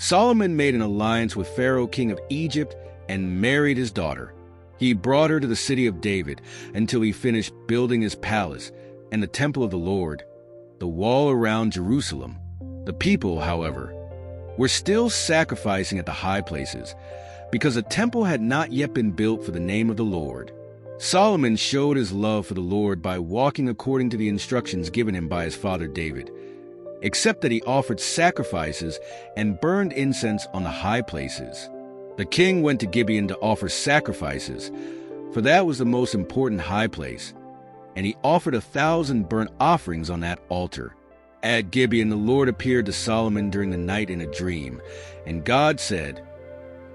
Solomon made an alliance with Pharaoh, king of Egypt, and married his daughter. He brought her to the city of David until he finished building his palace and the temple of the Lord, the wall around Jerusalem. The people, however, were still sacrificing at the high places because a temple had not yet been built for the name of the Lord. Solomon showed his love for the Lord by walking according to the instructions given him by his father David, except that he offered sacrifices and burned incense on the high places. The king went to Gibeon to offer sacrifices, for that was the most important high place, and he offered 1,000 burnt offerings on that altar. At Gibeon, the Lord appeared to Solomon during the night in a dream, and God said,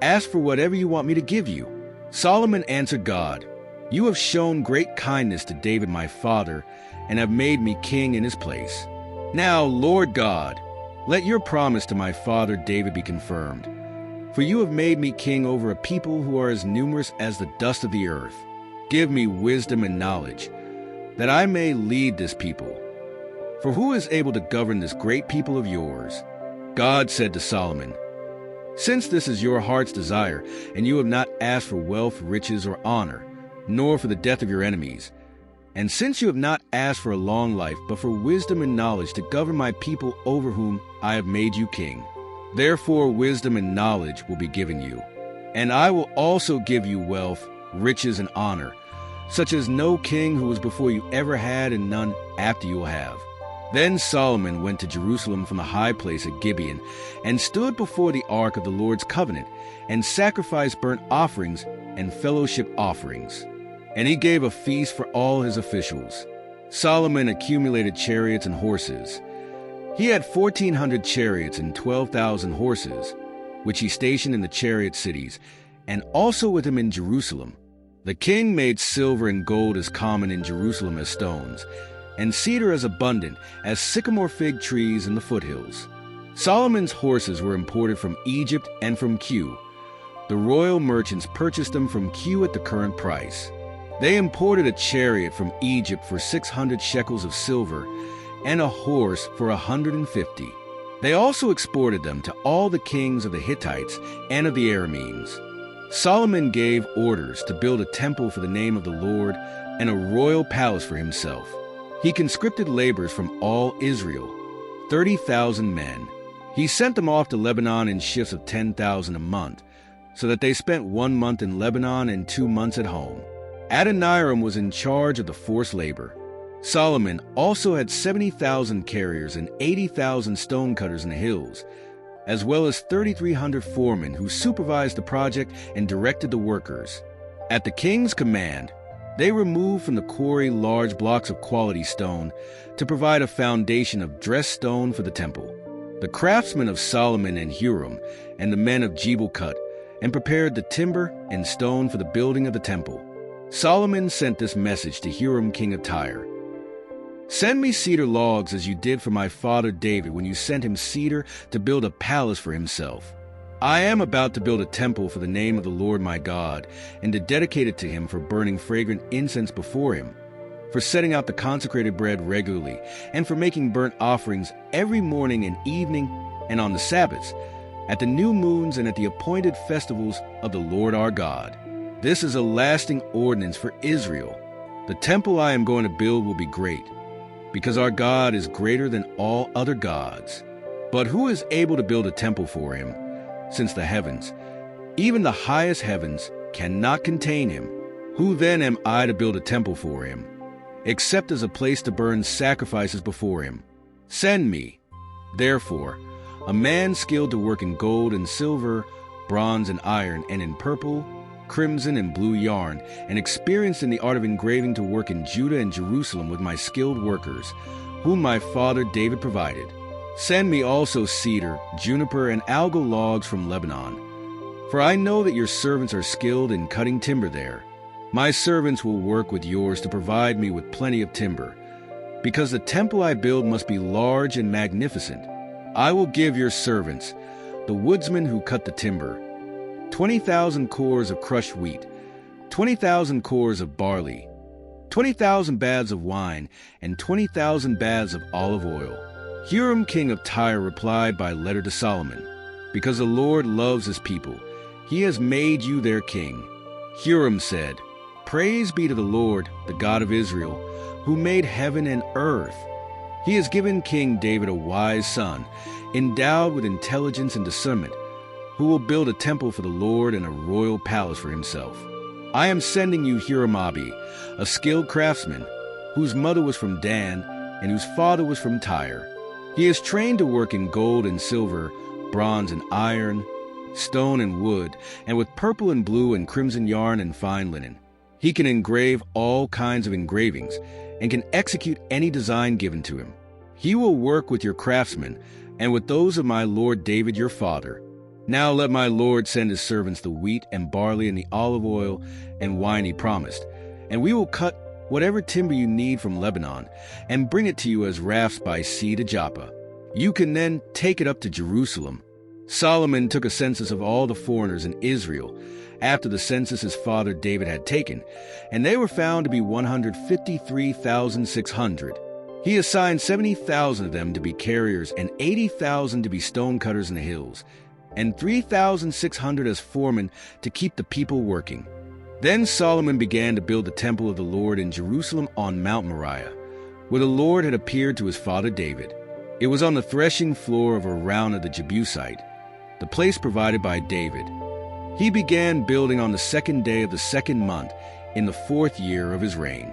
"Ask for whatever you want me to give you." Solomon answered God, "You have shown great kindness to David my father, and have made me king in his place. Now, Lord God, let your promise to my father David be confirmed. For you have made me king over a people who are as numerous as the dust of the earth. Give me wisdom and knowledge, that I may lead this people. For who is able to govern this great people of yours?" God said to Solomon, "Since this is your heart's desire, and you have not asked for wealth, riches, or honor, nor for the death of your enemies, and since you have not asked for a long life, but for wisdom and knowledge to govern my people over whom I have made you king, therefore wisdom and knowledge will be given you. And I will also give you wealth, riches, and honor, such as no king who was before you ever had, and none after you will have." Then Solomon went to Jerusalem from the high place at Gibeon, and stood before the ark of the Lord's covenant, and sacrificed burnt offerings and fellowship offerings. And he gave a feast for all his officials. Solomon accumulated chariots and horses. He had 1,400 chariots and 12,000 horses, which he stationed in the chariot cities, and also with him in Jerusalem. The king made silver and gold as common in Jerusalem as stones, and cedar as abundant as sycamore fig trees in the foothills. Solomon's horses were imported from Egypt and from Kue. The royal merchants purchased them from Kue at the current price. They imported a chariot from Egypt for 600 shekels of silver, and a horse for 150. They also exported them to all the kings of the Hittites and of the Arameans. Solomon gave orders to build a temple for the name of the Lord and a royal palace for himself. He conscripted laborers from all Israel, 30,000 men. He sent them off to Lebanon in shifts of 10,000 a month, so that they spent 1 month in Lebanon and 2 months at home. Adoniram was in charge of the forced labor. Solomon also had 70,000 carriers and 80,000 stonecutters in the hills, as well as 3,300 foremen who supervised the project and directed the workers. At the king's command, they removed from the quarry large blocks of quality stone to provide a foundation of dressed stone for the temple. The craftsmen of Solomon and Huram and the men of Jebel cut and prepared the timber and stone for the building of the temple. Solomon sent this message to Huram, king of Tyre: "Send me cedar logs as you did for my father David when you sent him cedar to build a palace for himself. I am about to build a temple for the name of the Lord my God, and to dedicate it to him for burning fragrant incense before him, for setting out the consecrated bread regularly, and for making burnt offerings every morning and evening, and on the Sabbaths, at the new moons and at the appointed festivals of the Lord our God. This is a lasting ordinance for Israel. The temple I am going to build will be great, because our God is greater than all other gods. But who is able to build a temple for him, since the heavens, even the highest heavens, cannot contain him? Who then am I to build a temple for him, except as a place to burn sacrifices before him? Send me, therefore, a man skilled to work in gold and silver, bronze and iron, and in purple, crimson, and blue yarn, and experienced in the art of engraving to work in Judah and Jerusalem with my skilled workers, whom my father David provided. Send me also cedar, juniper, and algal logs from Lebanon, for I know that your servants are skilled in cutting timber there. My servants will work with yours to provide me with plenty of timber, because the temple I build must be large and magnificent. I will give your servants, the woodsmen who cut the timber, 20,000 cores of crushed wheat, 20,000 cores of barley, 20,000 baths of wine, and 20,000 baths of olive oil." Huram, king of Tyre, replied by letter to Solomon: Because the Lord loves his people, he has made you their king." Huram said, "Praise be to the Lord, the God of Israel, who made heaven and earth. He has given King David a wise son, endowed with intelligence and discernment, who will build a temple for the Lord and a royal palace for himself. I am sending you Huram-Abi, a skilled craftsman, whose mother was from Dan and whose father was from Tyre. He is trained to work in gold and silver, bronze and iron, stone and wood, and with purple and blue and crimson yarn and fine linen. He can engrave all kinds of engravings and can execute any design given to him. He will work with your craftsmen and with those of my lord David your father. Now let my lord send his servants the wheat and barley and the olive oil and wine he promised, and we will cut whatever timber you need from Lebanon and bring it to you as rafts by sea to Joppa. You can then take it up to Jerusalem." Solomon took a census of all the foreigners in Israel after the census his father David had taken, and they were found to be 153,600. He assigned 70,000 of them to be carriers and 80,000 to be stonecutters in the hills, and 3,600 as foremen to keep the people working. Then Solomon began to build the temple of the Lord in Jerusalem on Mount Moriah, where the Lord had appeared to his father David. It was on the threshing floor of Araunah the Jebusite, the place provided by David. He began building on the 2nd day of the 2nd month in the 4th year of his reign.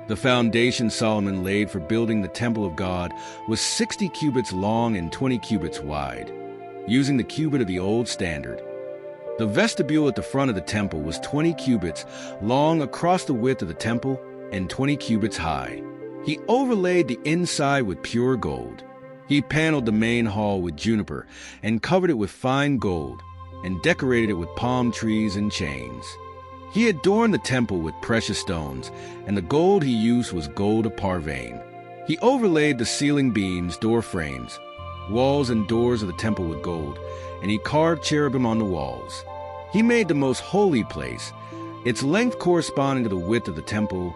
The foundation Solomon laid for building the temple of God was 60 cubits long and 20 cubits wide, using the cubit of the old standard. The vestibule at the front of the temple was 20 cubits long across the width of the temple and 20 cubits high. He overlaid the inside with pure gold. He paneled the main hall with juniper and covered it with fine gold and decorated it with palm trees and chains. He adorned the temple with precious stones, and the gold he used was gold of Parvaim. He overlaid the ceiling beams, door frames, walls and doors of the temple with gold, and he carved cherubim on the walls. He made the most holy place, its length corresponding to the width of the temple,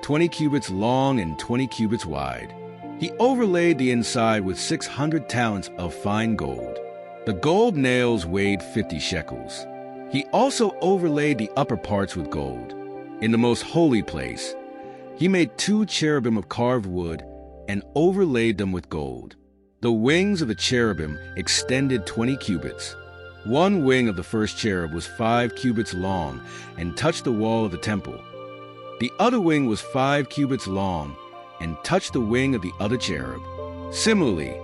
20 cubits long and 20 cubits wide. He overlaid the inside with 600 talents of fine gold. The gold nails weighed 50 shekels. He also overlaid the upper parts with gold. In the most holy place, he made 2 cherubim of carved wood and overlaid them with gold. The wings of the cherubim extended 20 cubits. One wing of the first cherub was 5 cubits long and touched the wall of the temple. The other wing was 5 cubits long and touched the wing of the other cherub. Similarly,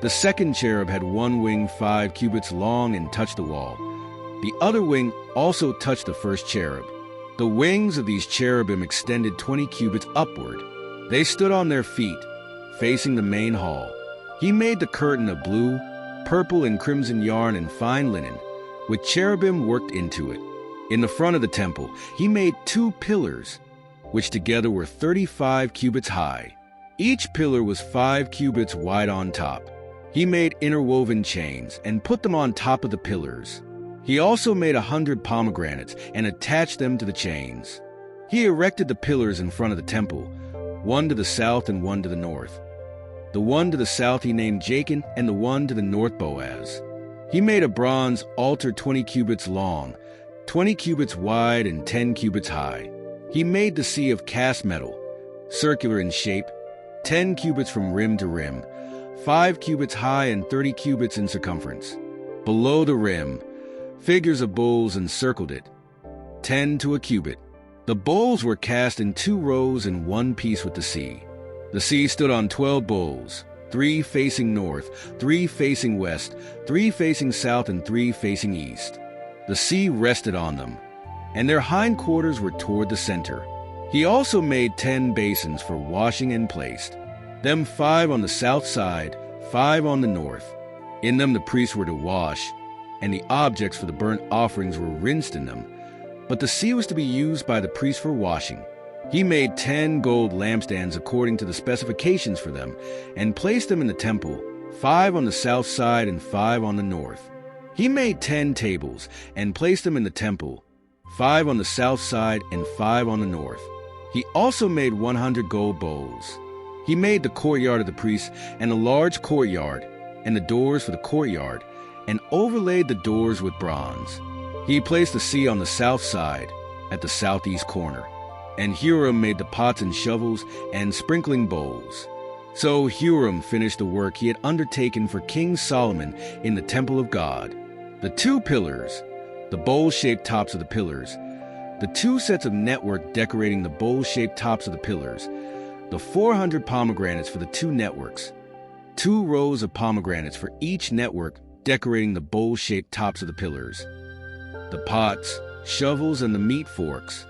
the second cherub had one wing 5 cubits long and touched the wall. The other wing also touched the first cherub. The wings of these cherubim extended 20 cubits upward. They stood on their feet, facing the main hall. He made the curtain of blue, purple, and crimson yarn and fine linen, with cherubim worked into it. In the front of the temple, he made 2 pillars, which together were 35 cubits high. Each pillar was 5 cubits wide on top. He made interwoven chains and put them on top of the pillars. He also made 100 pomegranates and attached them to the chains. He erected the pillars in front of the temple, one to the south and one to the north. The one to the south he named Jachin, and the one to the north Boaz. He made a bronze altar 20 cubits long, 20 cubits wide, and 10 cubits high. He made the sea of cast metal, circular in shape, 10 cubits from rim to rim, 5 cubits high and 30 cubits in circumference. Below the rim, figures of bulls encircled it, 10 to a cubit. The bulls were cast in 2 rows in one piece with the sea. The sea stood on 12 bulls, 3 facing north, 3 facing west, 3 facing south, and 3 facing east. The sea rested on them, and their hindquarters were toward the center. He also made 10 basins for washing and placed them 5 on the south side, 5 on the north. In them the priests were to wash, and the objects for the burnt offerings were rinsed in them, but the sea was to be used by the priests for washing. He made 10 gold lampstands according to the specifications for them, and placed them in the temple, 5 on the south side and 5 on the north. He made 10 tables, and placed them in the temple, 5 on the south side and 5 on the north. He also made 100 gold bowls. He made the courtyard of the priests, and a large courtyard, and the doors for the courtyard, and overlaid the doors with bronze. He placed the sea on the south side, at the southeast corner, and Huram made the pots and shovels and sprinkling bowls. So Huram finished the work he had undertaken for King Solomon in the temple of God. The 2 pillars, the bowl-shaped tops of the pillars, the 2 sets of network decorating the bowl-shaped tops of the pillars, the 400 pomegranates for the 2 networks, 2 rows of pomegranates for each network decorating the bowl-shaped tops of the pillars, the pots, shovels, and the meat forks.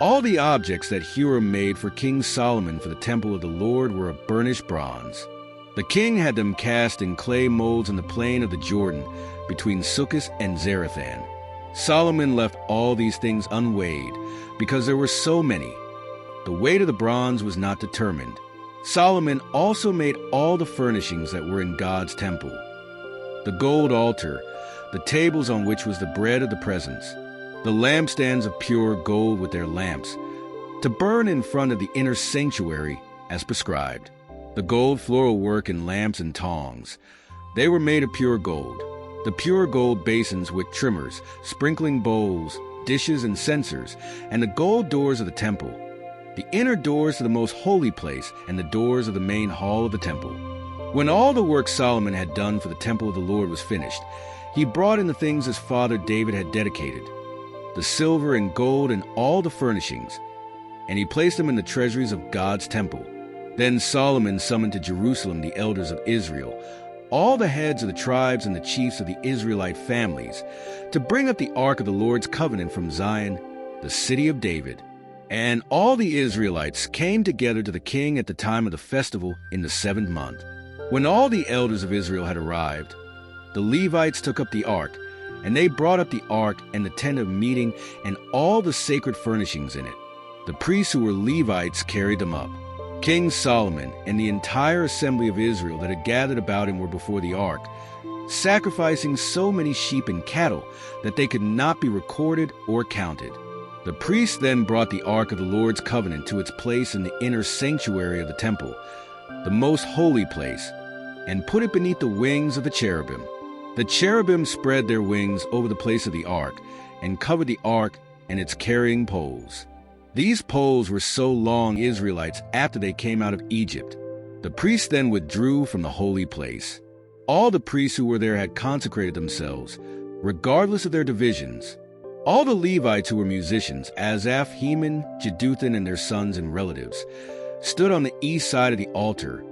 All the objects that Huram made for King Solomon for the temple of the Lord were of burnished bronze. The king had them cast in clay molds in the plain of the Jordan between Succoth and Zarethan. Solomon left all these things unweighed because there were so many. The weight of the bronze was not determined. Solomon also made all the furnishings that were in God's temple: the gold altar, the tables on which was the bread of the presence, the lampstands of pure gold with their lamps, to burn in front of the inner sanctuary as prescribed, the gold floral work and lamps and tongs. They were made of pure gold, the pure gold basins with trimmers, sprinkling bowls, dishes, and censers, and the gold doors of the temple, the inner doors to the most holy place, and the doors of the main hall of the temple. When all the work Solomon had done for the temple of the Lord was finished, he brought in the things his father David had dedicated, the silver and gold and all the furnishings, and he placed them in the treasuries of God's temple. Then Solomon summoned to Jerusalem the elders of Israel, all the heads of the tribes and the chiefs of the Israelite families, to bring up the ark of the Lord's covenant from Zion, the city of David. And all the Israelites came together to the king at the time of the festival in the 7th month. When all the elders of Israel had arrived, the Levites took up the ark, and they brought up the ark and the tent of meeting and all the sacred furnishings in it. The priests who were Levites carried them up. King Solomon and the entire assembly of Israel that had gathered about him were before the ark, sacrificing so many sheep and cattle that they could not be recorded or counted. The priests then brought the ark of the Lord's covenant to its place in the inner sanctuary of the temple, the most holy place, and put it beneath the wings of the cherubim. The cherubim spread their wings over the place of the ark and covered the ark and its carrying poles. These poles were so long Israelites after they came out of Egypt. The priests then withdrew from the holy place. All the priests who were there had consecrated themselves, regardless of their divisions. All the Levites who were musicians, Asaph, Heman, Jeduthun, and their sons and relatives, stood on the east side of the altar,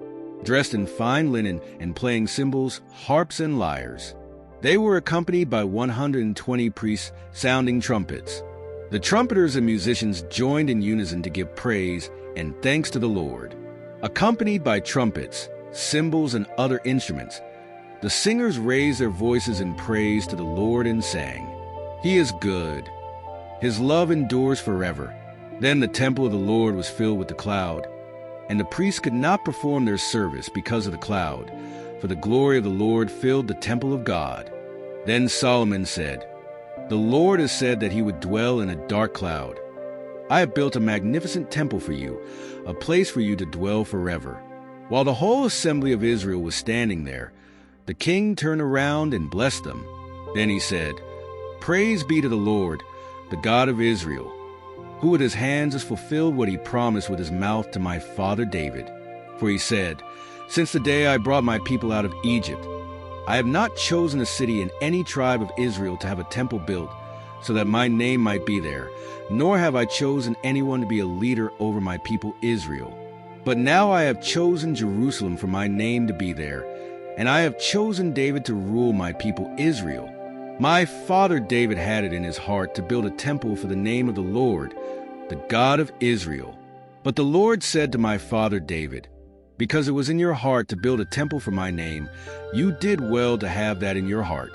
dressed in fine linen and playing cymbals, harps, and lyres. They were accompanied by 120 priests sounding trumpets. The trumpeters and musicians joined in unison to give praise and thanks to the Lord. Accompanied by trumpets, cymbals, and other instruments, the singers raised their voices in praise to the Lord and sang, "He is good. His love endures forever." Then the temple of the Lord was filled with the cloud, and the priests could not perform their service because of the cloud, for the glory of the Lord filled the temple of God. Then Solomon said, "The Lord has said that he would dwell in a dark cloud. I have built a magnificent temple for you, a place for you to dwell forever." While the whole assembly of Israel was standing there, the king turned around and blessed them. Then he said, "Praise be to the Lord, the God of Israel, who with his hands has fulfilled what he promised with his mouth to my father David. For he said, 'Since the day I brought my people out of Egypt, I have not chosen a city in any tribe of Israel to have a temple built so that my name might be there, nor have I chosen anyone to be a leader over my people Israel. But now I have chosen Jerusalem for my name to be there, and I have chosen David to rule my people Israel. My father David had it in his heart to build a temple for the name of the Lord, the God of Israel. But the Lord said to my father David, 'Because it was in your heart to build a temple for my name, you did well to have that in your heart.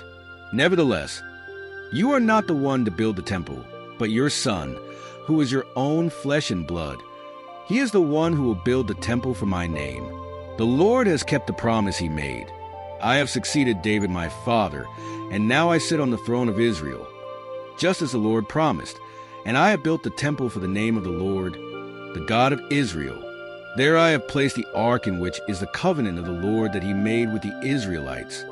Nevertheless, you are not the one to build the temple, but your son, who is your own flesh and blood. He is the one who will build the temple for my name. The Lord has kept the promise he made. I have succeeded David my father, and now I sit on the throne of Israel, just as the Lord promised, and I have built the temple for the name of the Lord, the God of Israel. There I have placed the ark in which is the covenant of the Lord that he made with the Israelites.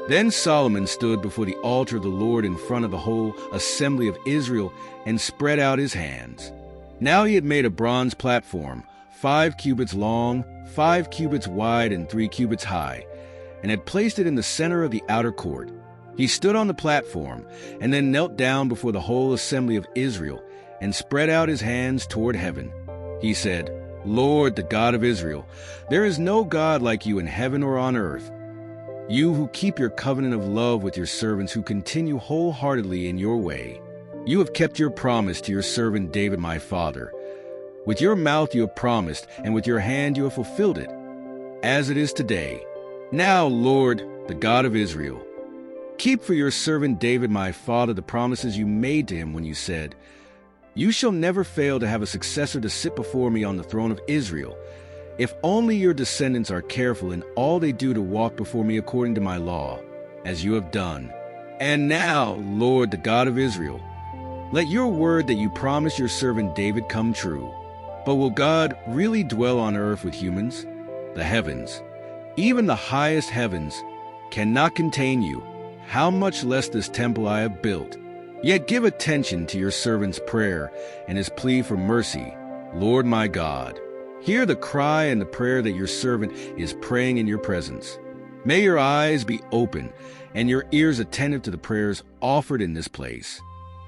Then Solomon stood before the altar of the Lord in front of the whole assembly of Israel and spread out his hands. Now he had made a bronze platform, 5 cubits long, 5 cubits wide, and 3 cubits high, and had placed it in the center of the outer court. He stood on the platform and then knelt down before the whole assembly of Israel and spread out his hands toward heaven. He said, "Lord, the God of Israel, there is no God like you in heaven or on earth. You who keep your covenant of love with your servants who continue wholeheartedly in your way. You have kept your promise to your servant David my father. With your mouth you have promised, and with your hand you have fulfilled it, as it is today. Now, Lord, the God of Israel, keep for your servant David my father the promises you made to him when you said, 'You shall never fail to have a successor to sit before me on the throne of Israel, if only your descendants are careful in all they do to walk before me according to my law, as you have done. And now, Lord, the God of Israel, let your word that you promised your servant David come true. But will God really dwell on earth with humans? The heavens, even the highest heavens, cannot contain you, how much less this temple I have built. Yet give attention to your servant's prayer and his plea for mercy, Lord my God. Hear the cry and the prayer that your servant is praying in your presence. May your eyes be open and your ears attentive to the prayers offered in this place.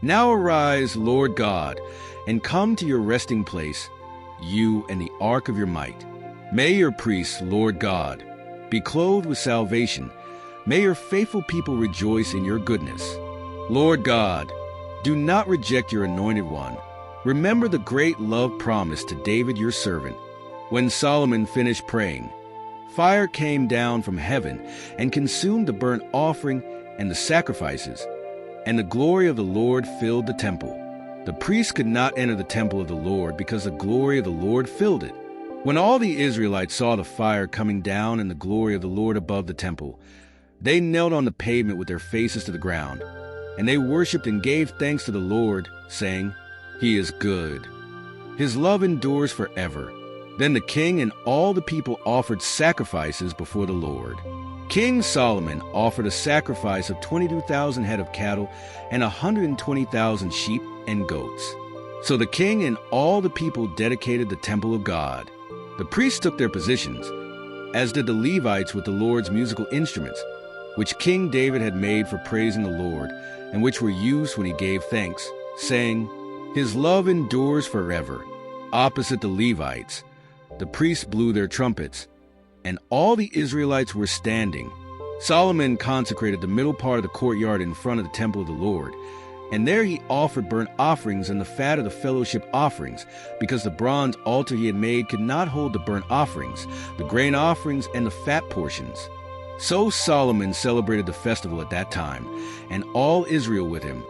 Now arise, Lord God, and come to your resting place, you and the ark of your might. May your priests, Lord God, be clothed with salvation. May your faithful people rejoice in your goodness. Lord God, do not reject your anointed one. Remember the great love promised to David your servant. When Solomon finished praying, fire came down from heaven and consumed the burnt offering and the sacrifices, and the glory of the Lord filled the temple. The priests could not enter the temple of the Lord because the glory of the Lord filled it. When all the Israelites saw the fire coming down and the glory of the Lord above the temple, they knelt on the pavement with their faces to the ground, and they worshipped and gave thanks to the Lord, saying, "He is good. His love endures forever." Then the king and all the people offered sacrifices before the Lord. King Solomon offered a sacrifice of 22,000 head of cattle and 120,000 sheep and goats. So the king and all the people dedicated the temple of God. The priests took their positions, as did the Levites with the Lord's musical instruments, which King David had made for praising the Lord, and which were used when he gave thanks, saying, "His love endures forever." Opposite the Levites, the priests blew their trumpets, and all the Israelites were standing. Solomon consecrated the middle part of the courtyard in front of the temple of the Lord, and there he offered burnt offerings and the fat of the fellowship offerings, because the bronze altar he had made could not hold the burnt offerings, the grain offerings, and the fat portions. So Solomon celebrated the festival at that time, and all Israel with him,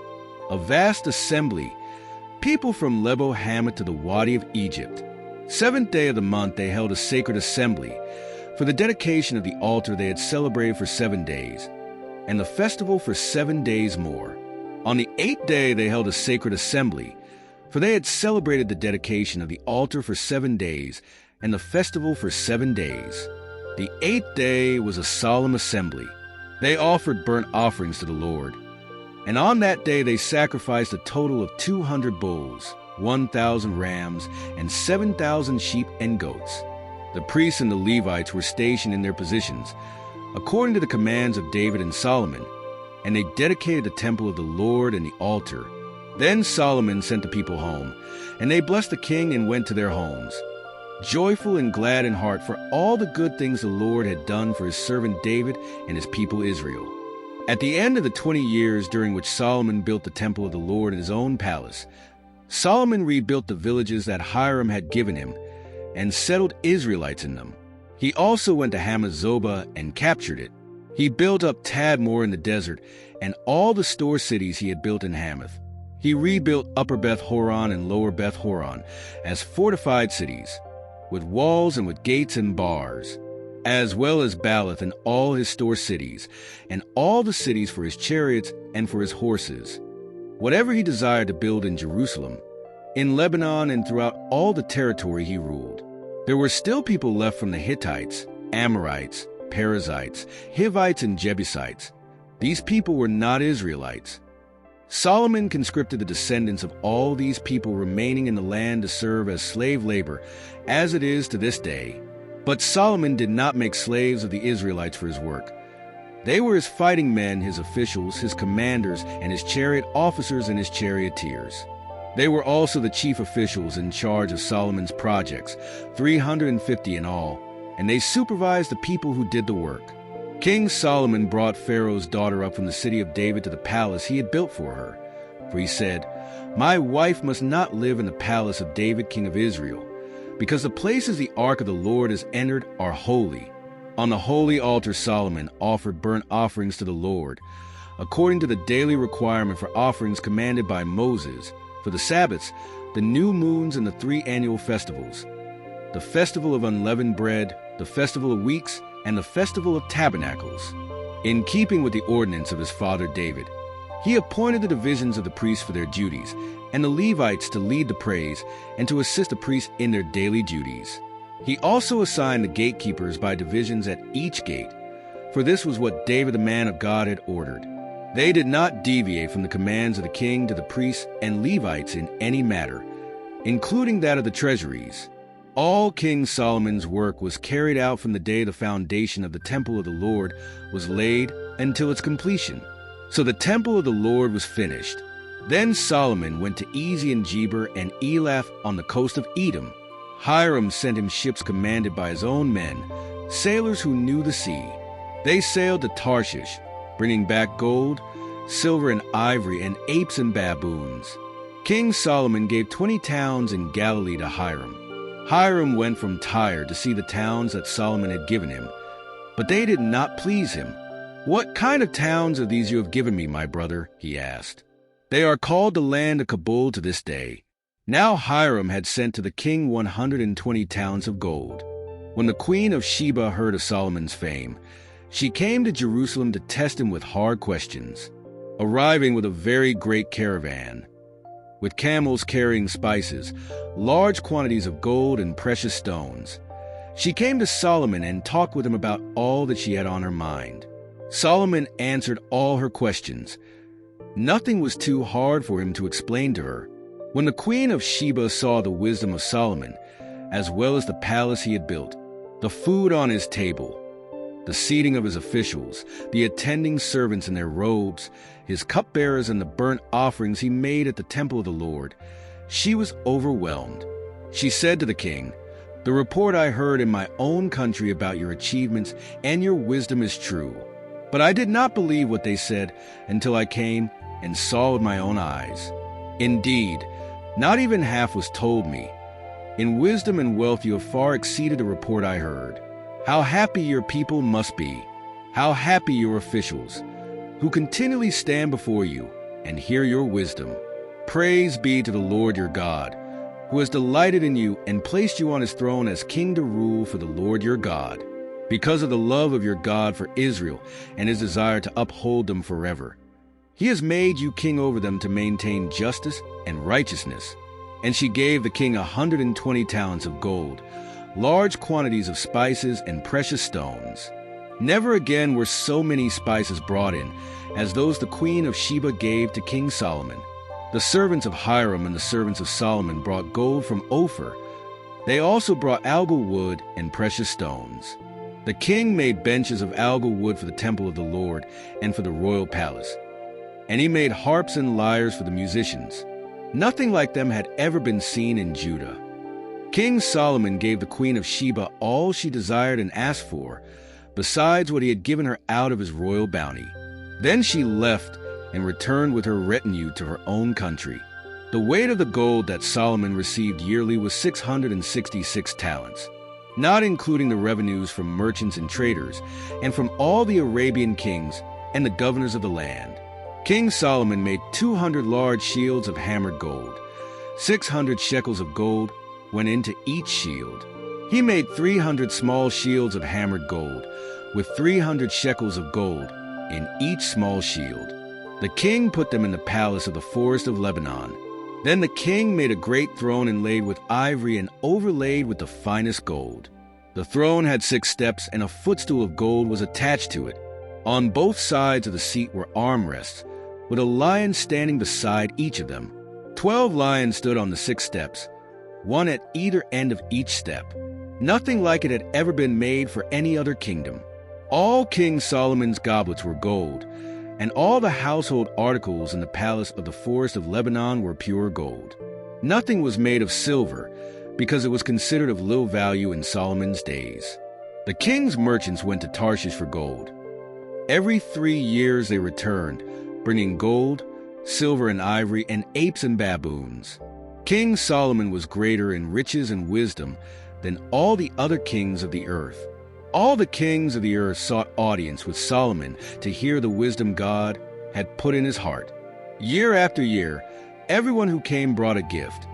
a vast assembly, people from Lebo Hamath to the Wadi of Egypt. 7th day of the month they held a sacred assembly. For the dedication of the altar they had celebrated for 7 days, and the festival for 7 days more. On the 8th day they held a sacred assembly, for they had celebrated the dedication of the altar for 7 days, and the festival for 7 days. The 8th day was a solemn assembly. They offered burnt offerings to the Lord. And on that day they sacrificed a total of 200 bulls, 1,000 rams, and 7,000 sheep and goats. The priests and the Levites were stationed in their positions, according to the commands of David and Solomon, and they dedicated the temple of the Lord and the altar. Then Solomon sent the people home, and they blessed the king and went to their homes, joyful and glad in heart for all the good things the Lord had done for his servant David and his people Israel. At the end of the 20 years during which Solomon built the temple of the Lord in his own palace, Solomon rebuilt the villages that Hiram had given him and settled Israelites in them. He also went to Hamath-zobah and captured it. He built up Tadmor in the desert and all the store cities he had built in Hamath. He rebuilt Upper Beth Horon and Lower Beth Horon as fortified cities, with walls and with gates and bars, as well as Baalath and all his store cities, and all the cities for his chariots and for his horses. Whatever he desired to build in Jerusalem, in Lebanon, and throughout all the territory he ruled. There were still people left from the Hittites, Amorites, Perizzites, Hivites, and Jebusites, These people were not Israelites. Solomon conscripted the descendants of all these people remaining in the land to serve as slave labor, as it is to this day. But Solomon did not make slaves of the Israelites for his work. They were his fighting men, his officials, his commanders, and his chariot officers and his charioteers. They were also the chief officials in charge of Solomon's projects, 350 in all, and they supervised the people who did the work. King Solomon brought Pharaoh's daughter up from the city of David to the palace he had built for her. For he said, "My wife must not live in the palace of David, king of Israel, because the places the ark of the Lord has entered are holy." On the holy altar Solomon offered burnt offerings to the Lord, according to the daily requirement for offerings commanded by Moses, for the Sabbaths, the new moons, and the 3 annual festivals, the festival of unleavened bread, the festival of weeks, and the festival of tabernacles. In keeping with the ordinance of his father David, he appointed the divisions of the priests for their duties, and the Levites to lead the praise and to assist the priests in their daily duties. He also assigned the gatekeepers by divisions at each gate, for this was what David the man of God had ordered. They did not deviate from the commands of the king to the priests and Levites in any matter, including that of the treasuries. All King Solomon's work was carried out from the day the foundation of the temple of the Lord was laid until its completion. So the temple of the Lord was finished. Then Solomon went to Ezion-Geber and Elath on the coast of Edom. Hiram sent him ships commanded by his own men, sailors who knew the sea. They sailed to Tarshish, bringing back gold, silver and ivory, and apes and baboons. King Solomon gave 20 towns in Galilee to Hiram. Hiram went from Tyre to see the towns that Solomon had given him, but they did not please him. "What kind of towns are these you have given me, my brother?" he asked. "They are called the land of Kabul to this day." Now Hiram had sent to the king 120 talents of gold. When the queen of Sheba heard of Solomon's fame, she came to Jerusalem to test him with hard questions, arriving with a very great caravan, with camels carrying spices, large quantities of gold and precious stones. She came to Solomon and talked with him about all that she had on her mind. Solomon answered all her questions. Nothing was too hard for him to explain to her. When the queen of Sheba saw the wisdom of Solomon, as well as the palace he had built, the food on his table, the seating of his officials, the attending servants in their robes, his cupbearers, and the burnt offerings he made at the temple of the Lord, she was overwhelmed. She said to the king, "The report I heard in my own country about your achievements and your wisdom is true. But I did not believe what they said until I came and saw with my own eyes. Indeed, not even half was told me. In wisdom and wealth you have far exceeded the report I heard. How happy your people must be, how happy your officials, who continually stand before you and hear your wisdom. Praise be to the Lord your God, who has delighted in you and placed you on his throne as king to rule for the Lord your God, because of the love of your God for Israel and his desire to uphold them forever. He has made you king over them to maintain justice and righteousness." And she gave the king 120 talents of gold, large quantities of spices and precious stones. Never again were so many spices brought in as those the queen of Sheba gave to King Solomon. The servants of Hiram and the servants of Solomon brought gold from Ophir. They also brought algal wood and precious stones. The king made benches of algal wood for the temple of the Lord and for the royal palace. And he made harps and lyres for the musicians. Nothing like them had ever been seen in Judah. King Solomon gave the queen of Sheba all she desired and asked for, besides what he had given her out of his royal bounty. Then she left and returned with her retinue to her own country. The weight of the gold that Solomon received yearly was 666 talents, not including the revenues from merchants and traders, and from all the Arabian kings and the governors of the land. King Solomon made 200 large shields of hammered gold. 600 shekels of gold went into each shield. He made 300 small shields of hammered gold, with 300 shekels of gold in each small shield. The king put them in the palace of the forest of Lebanon. Then the king made a great throne inlaid with ivory and overlaid with the finest gold. The throne had 6 steps, and a footstool of gold was attached to it. On both sides of the seat were armrests, with a lion standing beside each of them. 12 lions stood on the 6 steps, one at either end of each step. Nothing like it had ever been made for any other kingdom. All King Solomon's goblets were gold, and all the household articles in the palace of the forest of Lebanon were pure gold. Nothing was made of silver, because it was considered of little value in Solomon's days. The king's merchants went to Tarshish for gold. Every 3 years they returned, bringing gold, silver and ivory, and apes and baboons. King Solomon was greater in riches and wisdom than all the other kings of the earth. All the kings of the earth sought audience with Solomon to hear the wisdom God had put in his heart. Year after year, everyone who came brought a gift: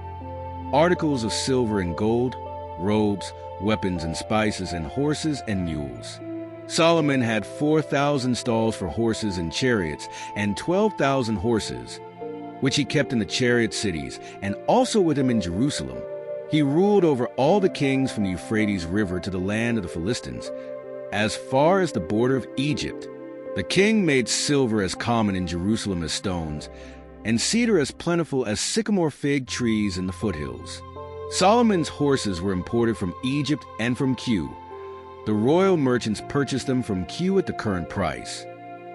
articles of silver and gold, robes, weapons and spices, and horses and mules. Solomon had 4,000 stalls for horses and chariots, and 12,000 horses, which he kept in the chariot cities, and also with him in Jerusalem. He ruled over all the kings from the Euphrates River to the land of the Philistines, as far as the border of Egypt. The king made silver as common in Jerusalem as stones, and cedar as plentiful as sycamore fig trees in the foothills. Solomon's horses were imported from Egypt and from Kue. The royal merchants purchased them from Kue at the current price.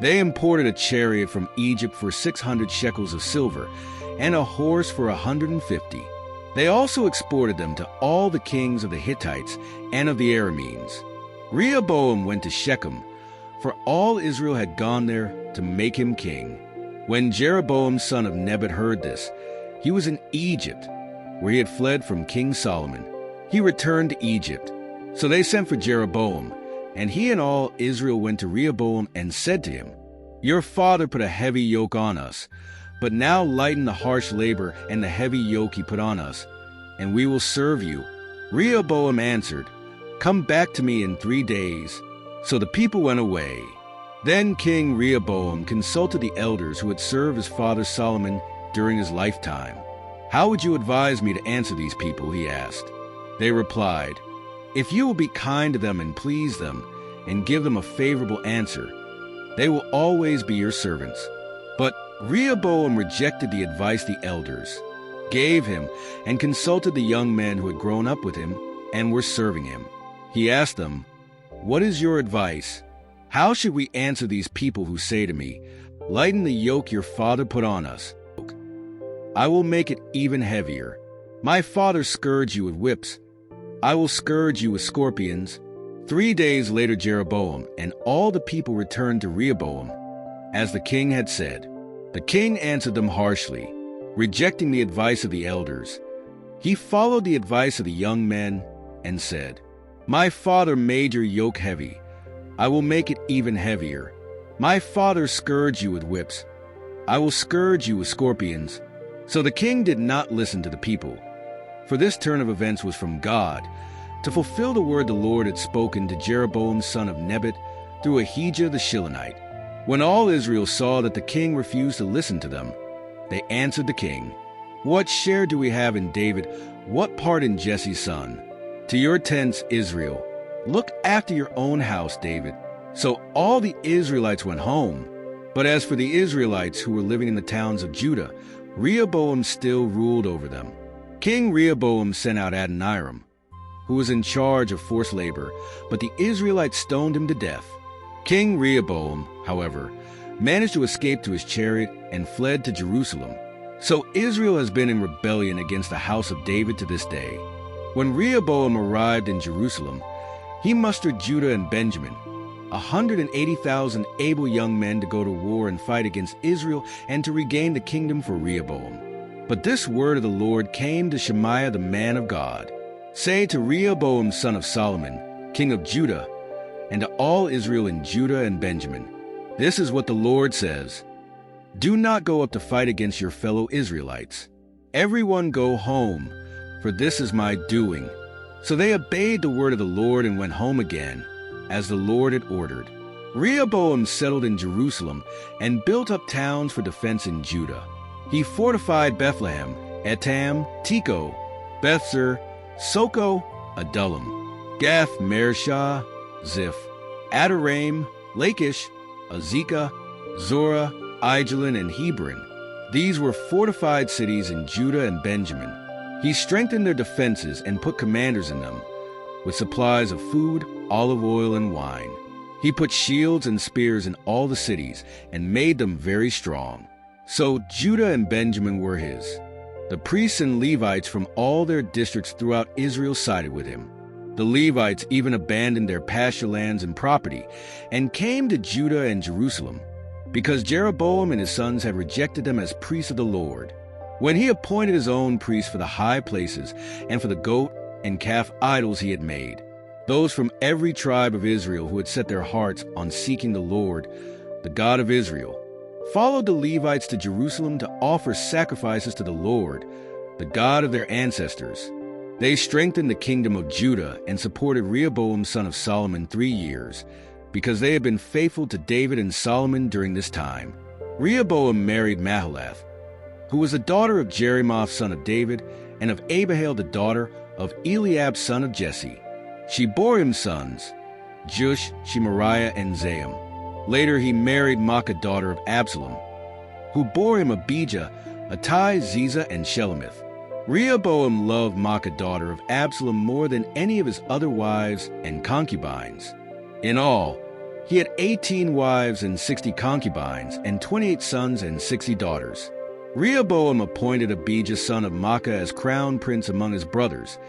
They imported a chariot from Egypt for 600 shekels of silver, and a horse for 150. They also exported them to all the kings of the Hittites and of the Arameans. Rehoboam went to Shechem, for all Israel had gone there to make him king. When Jeroboam son of Nebat heard this, he was in Egypt, where he had fled from King Solomon. He returned to Egypt. So they sent for Jeroboam, and he and all Israel went to Rehoboam and said to him, "Your father put a heavy yoke on us, but now lighten the harsh labor and the heavy yoke he put on us, and we will serve you." Rehoboam answered, "Come back to me in 3 days." So the people went away. Then King Rehoboam consulted the elders who had served his father Solomon during his lifetime. "How would you advise me to answer these people?" he asked. They replied, "If you will be kind to them and please them, and give them a favorable answer, they will always be your servants." But Rehoboam rejected the advice the elders gave him and consulted the young men who had grown up with him and were serving him. He asked them, "What is your advice? How should we answer these people who say to me, 'Lighten the yoke your father put on us'? I will make it even heavier. My father scourged you with whips. I will scourge you with scorpions." 3 days later Jeroboam and all the people returned to Rehoboam, as the king had said. The king answered them harshly, rejecting the advice of the elders. He followed the advice of the young men and said, "My father made your yoke heavy. I will make it even heavier. My father scourged you with whips. I will scourge you with scorpions." So the king did not listen to the people, for this turn of events was from God, to fulfill the word the Lord had spoken to Jeroboam son of Nebat through Ahijah the Shilonite. When all Israel saw that the king refused to listen to them, they answered the king, "What share do we have in David? What part in Jesse's son? To your tents, Israel. Look after your own house, David." So all the Israelites went home. But as for the Israelites who were living in the towns of Judah, Rehoboam still ruled over them. King Rehoboam sent out Adoniram, who was in charge of forced labor, but the Israelites stoned him to death. King Rehoboam, however, managed to escape to his chariot and fled to Jerusalem. So Israel has been in rebellion against the house of David to this day. When Rehoboam arrived in Jerusalem, he mustered Judah and Benjamin, 180,000 able young men to go to war and fight against Israel and to regain the kingdom for Rehoboam. But this word of the Lord came to Shemaiah the man of God. "Say to Rehoboam son of Solomon, king of Judah, and to all Israel in Judah and Benjamin, this is what the Lord says: Do not go up to fight against your fellow Israelites. Everyone go home, for this is my doing." So they obeyed the word of the Lord and went home again, as the Lord had ordered. Rehoboam settled in Jerusalem and built up towns for defense in Judah. He fortified Bethlehem, Etam, Tekoa, Bethzer, Soko, Adullam, Gath, Mareshah, Ziph, Adoraim, Lachish, Azekah, Zorah, Aijalon, and Hebron. These were fortified cities in Judah and Benjamin. He strengthened their defenses and put commanders in them, with supplies of food, olive oil, and wine. He put shields and spears in all the cities and made them very strong. So Judah and Benjamin were his. The priests and Levites from all their districts throughout Israel sided with him. The Levites even abandoned their pasture lands and property and came to Judah and Jerusalem, because Jeroboam and his sons had rejected them as priests of the Lord. When he appointed his own priests for the high places and for the goat and calf idols he had made, those from every tribe of Israel who had set their hearts on seeking the Lord, the God of Israel, followed the Levites to Jerusalem to offer sacrifices to the Lord, the God of their ancestors. They strengthened the kingdom of Judah and supported Rehoboam son of Solomon 3 years, because they had been faithful to David and Solomon during this time. Rehoboam married Mahalath, who was the daughter of Jerimoth son of David, and of Abihail the daughter of Eliab son of Jesse. She bore him sons, Jush, Shemariah, and Zaim. Later he married Maacah daughter of Absalom, who bore him Abijah, Attai, Ziza, and Shelemith. Rehoboam loved Maacah daughter of Absalom more than any of his other wives and concubines. In all, he had 18 wives and 60 concubines, and 28 sons and 60 daughters. Rehoboam appointed Abijah son of Maacah as crown prince among his brothers,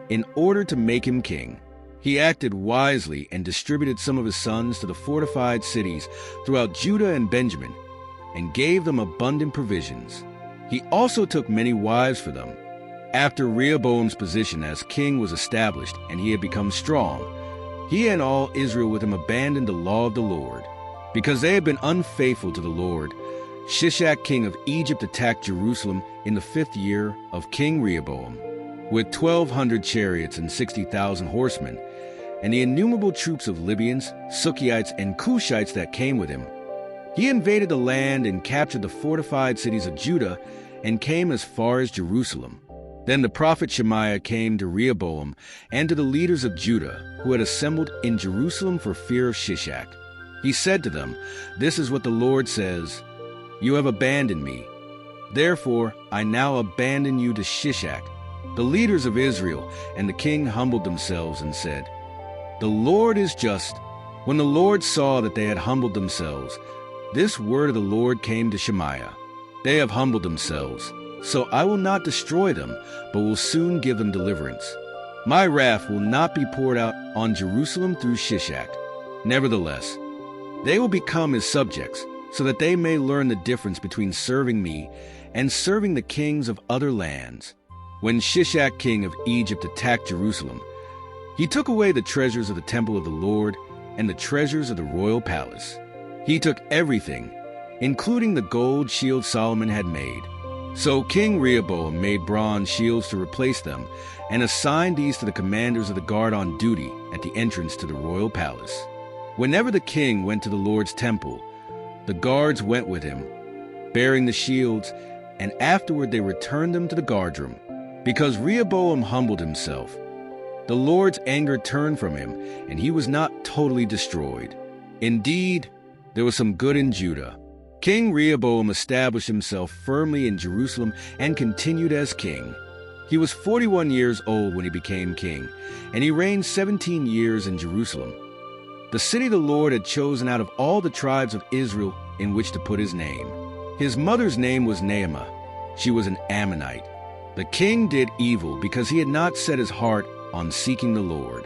in order to make him king. He acted wisely and distributed some of his sons to the fortified cities throughout Judah and Benjamin, and gave them abundant provisions. He also took many wives for them. After Rehoboam's position as king was established and he had become strong, he and all Israel with him abandoned the law of the Lord. Because they had been unfaithful to the Lord, Shishak king of Egypt attacked Jerusalem in the 5th year of King Rehoboam, with 1,200 chariots and 60,000 horsemen, and the innumerable troops of Libyans, Sukiites, and Cushites that came with him. He invaded the land and captured the fortified cities of Judah and came as far as Jerusalem. Then the prophet Shemaiah came to Rehoboam and to the leaders of Judah, who had assembled in Jerusalem for fear of Shishak. He said to them, "This is what the Lord says, You have abandoned me. Therefore I now abandon you to Shishak." The leaders of Israel and the king humbled themselves and said, "The Lord is just." When the Lord saw that they had humbled themselves, this word of the Lord came to Shemaiah: "They have humbled themselves, so I will not destroy them, but will soon give them deliverance. My wrath will not be poured out on Jerusalem through Shishak. Nevertheless, they will become his subjects, so that they may learn the difference between serving me and serving the kings of other lands." When Shishak king of Egypt attacked Jerusalem, he took away the treasures of the temple of the Lord and the treasures of the royal palace. He took everything, including the gold shield Solomon had made. So King Rehoboam made bronze shields to replace them, and assigned these to the commanders of the guard on duty at the entrance to the royal palace. Whenever the king went to the Lord's temple, the guards went with him, bearing the shields, and afterward they returned them to the guardroom. Because Rehoboam humbled himself, the Lord's anger turned from him, and he was not totally destroyed. Indeed, there was some good in Judah. King Rehoboam established himself firmly in Jerusalem and continued as king. He was 41 years old when he became king, and he reigned 17 years in Jerusalem, the city the Lord had chosen out of all the tribes of Israel in which to put his name. His mother's name was Naamah. She was an Ammonite. The king did evil because he had not set his heart on seeking the Lord.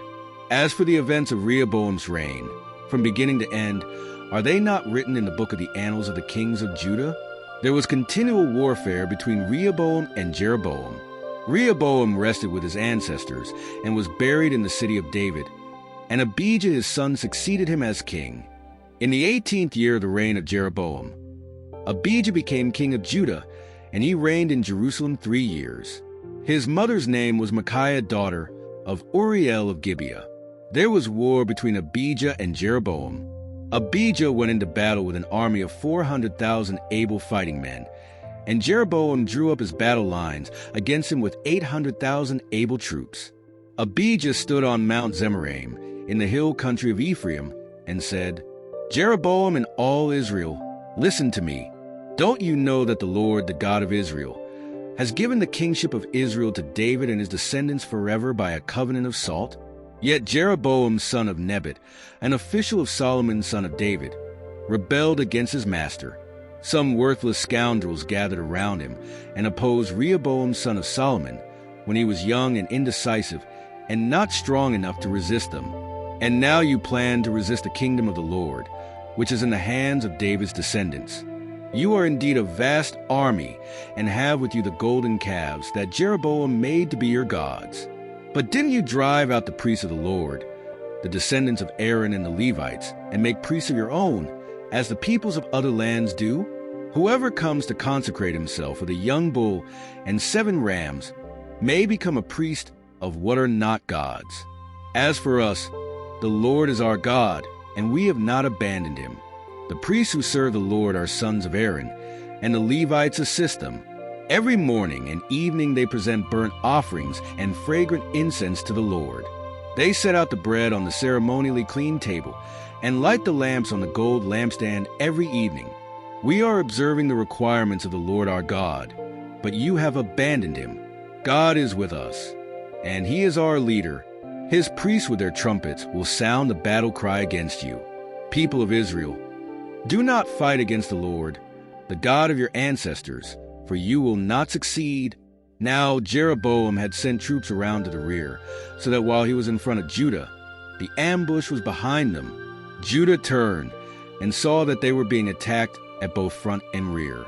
As for the events of Rehoboam's reign, from beginning to end, are they not written in the book of the annals of the kings of Judah? There was continual warfare between Rehoboam and Jeroboam. Rehoboam rested with his ancestors and was buried in the city of David, and Abijah his son succeeded him as king. In the 18th year of the reign of Jeroboam, Abijah became king of Judah, and he reigned in Jerusalem 3 years. His mother's name was Micaiah daughter of Uriel of Gibeah. There was war between Abijah and Jeroboam. Abijah went into battle with an army of 400,000 able fighting men, and Jeroboam drew up his battle lines against him with 800,000 able troops. Abijah stood on Mount Zemaraim in the hill country of Ephraim and said, Jeroboam and all Israel, listen to me. Don't you know that the Lord, the God of Israel, has given the kingship of Israel to David and his descendants forever by a covenant of salt? Yet Jeroboam, son of Nebat, an official of Solomon, son of David, rebelled against his master. Some worthless scoundrels gathered around him and opposed Rehoboam, son of Solomon, when he was young and indecisive and not strong enough to resist them. And now you plan to resist the kingdom of the Lord, which is in the hands of David's descendants. You are indeed a vast army and have with you the golden calves that Jeroboam made to be your gods. But didn't you drive out the priests of the Lord, the descendants of Aaron and the Levites, and make priests of your own, as the peoples of other lands do? Whoever comes to consecrate himself with a young bull and 7 rams may become a priest of what are not gods. As for us, the Lord is our God, and we have not abandoned him. The priests who serve the Lord are sons of Aaron, and the Levites assist them. Every morning and evening they present burnt offerings and fragrant incense to the Lord. They set out the bread on the ceremonially clean table and light the lamps on the gold lampstand every evening. We are observing the requirements of the Lord our God, but you have abandoned him. God is with us, and he is our leader. His priests with their trumpets will sound the battle cry against you. People of Israel, do not fight against the Lord, the God of your ancestors, for you will not succeed. Now Jeroboam had sent troops around to the rear, so that while he was in front of Judah, the ambush was behind them. Judah turned and saw that they were being attacked at both front and rear.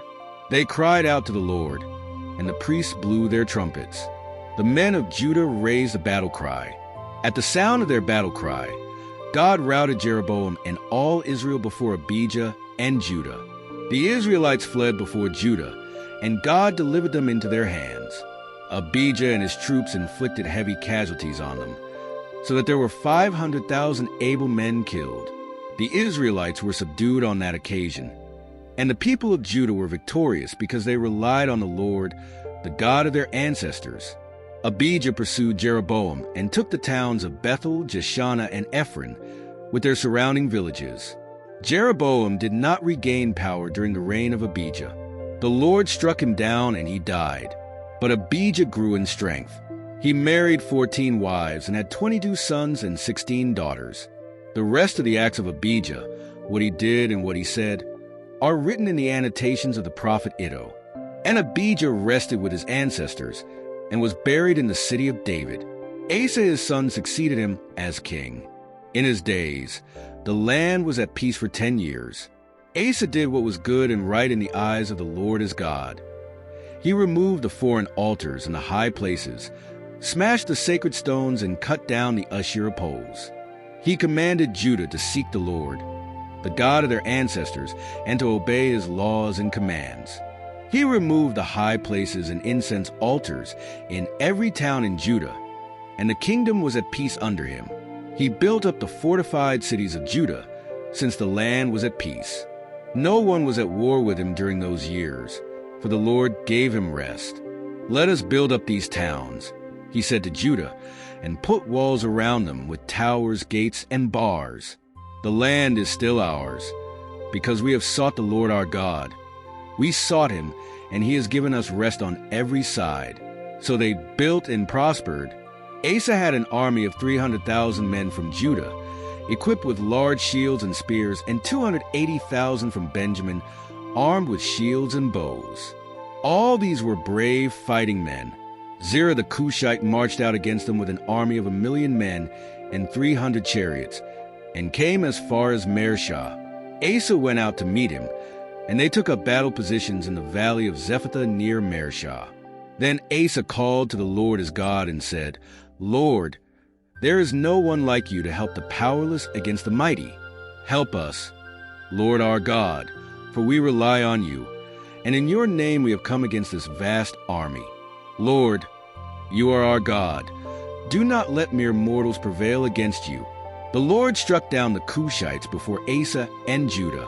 They cried out to the Lord, and the priests blew their trumpets. The men of Judah raised a battle cry. At the sound of their battle cry, God routed Jeroboam and all Israel before Abijah and Judah. The Israelites fled before Judah, and God delivered them into their hands. Abijah and his troops inflicted heavy casualties on them, so that there were 500,000 able men killed. The Israelites were subdued on that occasion, and the people of Judah were victorious because they relied on the Lord, the God of their ancestors. Abijah pursued Jeroboam and took the towns of Bethel, Jeshanah, and Ephron with their surrounding villages. Jeroboam did not regain power during the reign of Abijah. The Lord struck him down and he died. But Abijah grew in strength. He married 14 wives and had 22 sons and 16 daughters. The rest of the acts of Abijah, what he did and what he said, are written in the annotations of the prophet Iddo. And Abijah rested with his ancestors and was buried in the city of David. Asa his son succeeded him as king. In his days, the land was at peace for 10 years. Asa did what was good and right in the eyes of the Lord his God. He removed the foreign altars and the high places, smashed the sacred stones, and cut down the Asherah poles. He commanded Judah to seek the Lord, the God of their ancestors, and to obey his laws and commands. He removed the high places and incense altars in every town in Judah, and the kingdom was at peace under him. He built up the fortified cities of Judah, since the land was at peace. No one was at war with him during those years, for the Lord gave him rest. Let us build up these towns, he said to Judah, and put walls around them with towers, gates, and bars. The land is still ours, because we have sought the Lord our God. We sought him, and he has given us rest on every side. So they built and prospered. Asa had an army of 300,000 men from Judah, equipped with large shields and spears, and 280,000 from Benjamin, armed with shields and bows. All these were brave fighting men. Zerah the Cushite marched out against them with an army of 1,000,000 men and 300 chariots, and came as far as Mareshah. Asa went out to meet him, and they took up battle positions in the valley of Zephathah near Mareshah. Then Asa called to the Lord his God and said, Lord, there is no one like you to help the powerless against the mighty. Help us, Lord our God, for we rely on you, and in your name we have come against this vast army. Lord, you are our God. Do not let mere mortals prevail against you. The Lord struck down the Cushites before Asa and Judah.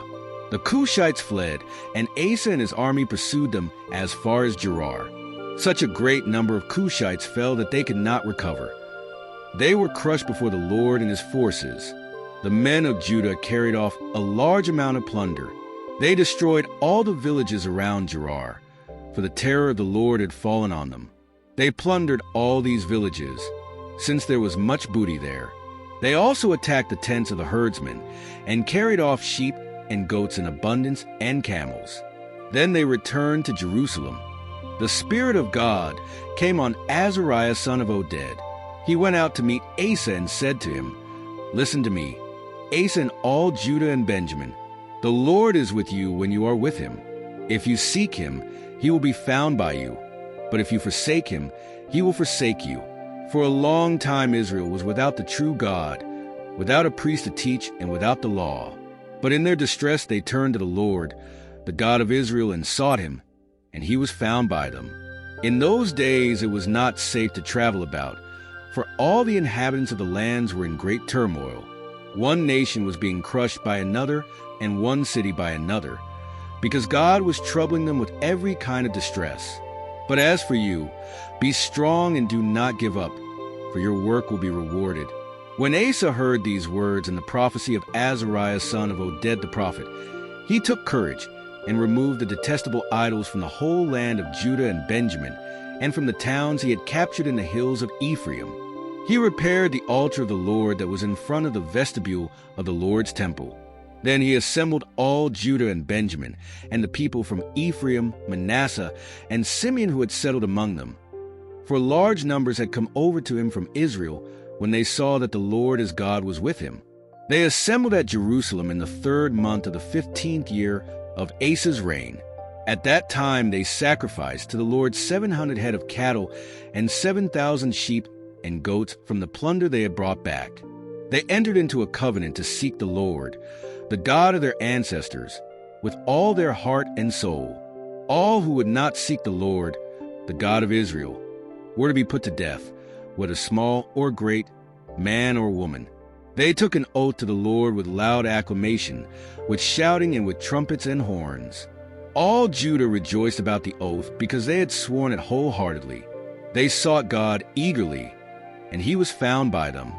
The Cushites fled, and Asa and his army pursued them as far as Gerar. Such a great number of Cushites fell that they could not recover. They were crushed before the Lord and his forces. the men of Judah carried off a large amount of plunder. They destroyed all the villages around Gerar, for the terror of the Lord had fallen on them. They plundered all these villages, since there was much booty there. They also attacked the tents of the herdsmen, and carried off sheep and goats in abundance and camels. Then they returned to Jerusalem. The Spirit of God came on Azariah son of Oded. He went out to meet Asa and said to him, "Listen to me, Asa and all Judah and Benjamin. The Lord is with you when you are with him. If you seek him, he will be found by you. But if you forsake him, he will forsake you. For a long time Israel was without the true God, without a priest to teach, and without the law. But in their distress they turned to the Lord, the God of Israel, and sought him, and he was found by them. In those days it was not safe to travel about, for all the inhabitants of the lands were in great turmoil. One nation was being crushed by another, and one city by another, because God was troubling them with every kind of distress. But as for you, be strong and do not give up, for your work will be rewarded." When Asa heard these words and the prophecy of Azariah son of Oded the prophet, he took courage and removed the detestable idols from the whole land of Judah and Benjamin, and from the towns he had captured in the hills of Ephraim. He repaired the altar of the Lord that was in front of the vestibule of the Lord's temple. Then he assembled all Judah and Benjamin, and the people from Ephraim, Manasseh, and Simeon who had settled among them. For large numbers had come over to him from Israel when they saw that the Lord his God was with him. They assembled at Jerusalem in the 3rd month of the 15th year of Asa's reign. At that time they sacrificed to the Lord 700 head of cattle and 7,000 sheep and goats from the plunder they had brought back. They entered into a covenant to seek the Lord, the God of their ancestors, with all their heart and soul. All who would not seek the Lord, the God of Israel, were to be put to death, whether small or great, man or woman. They took an oath to the Lord with loud acclamation, with shouting and with trumpets and horns. All Judah rejoiced about the oath because they had sworn it wholeheartedly. They sought God eagerly, and he was found by them.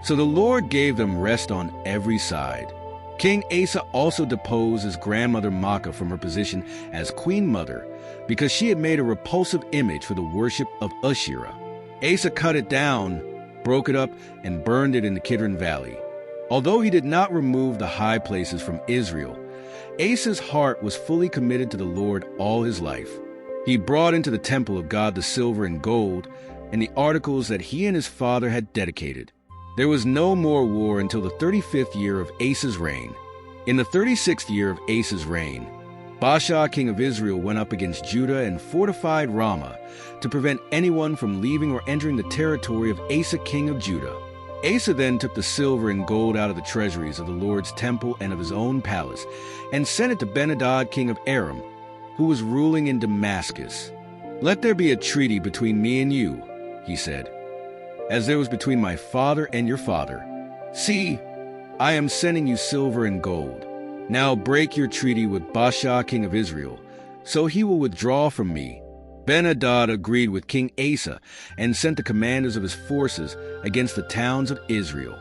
So the Lord gave them rest on every side. King Asa also deposed his grandmother Maacah from her position as queen mother, because she had made a repulsive image for the worship of Asherah. Asa cut it down, broke it up, and burned it in the Kidron Valley. Although he did not remove the high places from Israel, Asa's heart was fully committed to the Lord all his life. He brought into the temple of God the silver and gold, and the articles that he and his father had dedicated. There was no more war until the 35th year of Asa's reign. In the 36th year of Asa's reign, Baasha king of Israel went up against Judah and fortified Ramah to prevent anyone from leaving or entering the territory of Asa king of Judah. Asa then took the silver and gold out of the treasuries of the Lord's temple and of his own palace, and sent it to Ben-Hadad king of Aram, who was ruling in Damascus. "Let there be a treaty between me and you," he said, "as there was between my father and your father. See, I am sending you silver and gold. Now break your treaty with Baasha king of Israel, so he will withdraw from me." Ben-Hadad agreed with King Asa and sent the commanders of his forces against the towns of Israel.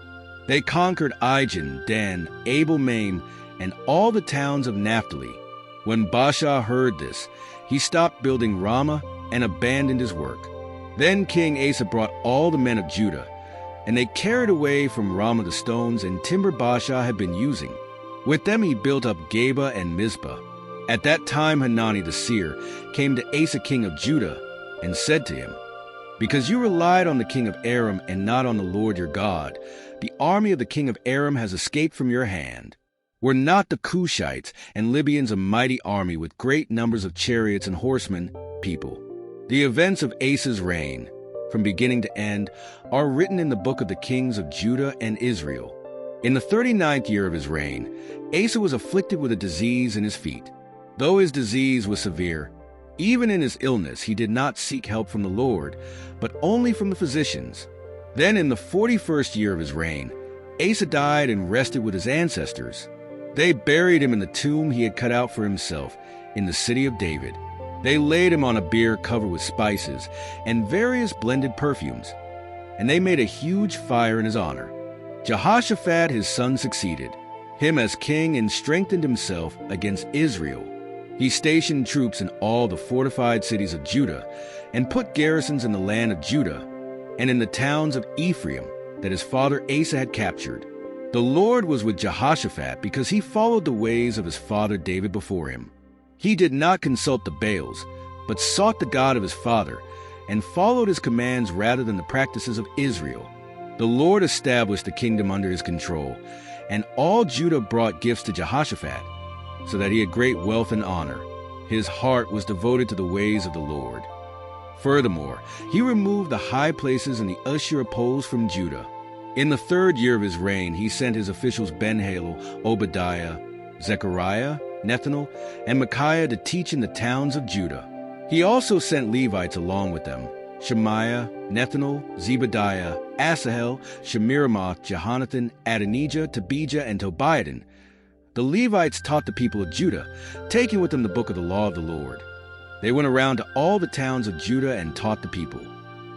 They conquered Ijon, Dan, Abel-Maim, and all the towns of Naphtali. When Baasha heard this, he stopped building Ramah and abandoned his work. Then King Asa brought all the men of Judah, and they carried away from Ramah the stones and timber Baasha had been using. With them he built up Geba and Mizpah. At that time Hanani the seer came to Asa king of Judah and said to him, "Because you relied on the king of Aram and not on the Lord your God, the army of the king of Aram has escaped from your hand. Were not the Cushites and Libyans a mighty army with great numbers of chariots and horsemen, people?" The events of Asa's reign, from beginning to end, are written in the book of the kings of Judah and Israel. In the 39th year of his reign, Asa was afflicted with a disease in his feet. Though his disease was severe, even in his illness he did not seek help from the Lord, but only from the physicians. Then in the 41st year of his reign, Asa died and rested with his ancestors. They buried him in the tomb he had cut out for himself in the city of David. They laid him on a bier covered with spices and various blended perfumes, and they made a huge fire in his honor. Jehoshaphat his son succeeded him as king and strengthened himself against Israel. He stationed troops in all the fortified cities of Judah and put garrisons in the land of Judah and in the towns of Ephraim that his father Asa had captured. The Lord was with Jehoshaphat because he followed the ways of his father David before him. He did not consult the Baals, but sought the God of his father and followed his commands rather than the practices of Israel. The Lord established the kingdom under his control, and all Judah brought gifts to Jehoshaphat, so that he had great wealth and honor. His heart was devoted to the ways of the Lord. Furthermore, he removed the high places and the Asherah poles from Judah. In the 3rd year of his reign, he sent his officials Ben-Halel, Obadiah, Zechariah, Nethanel, and Micaiah to teach in the towns of Judah. He also sent Levites along with them: Shemaiah, Nethanel, Zebadiah, Asahel, Shemiramoth, Jehonathan, Adonijah, Tobijah, and Tobiadan. The Levites taught the people of Judah, taking with them the book of the law of the Lord. They went around to all the towns of Judah and taught the people.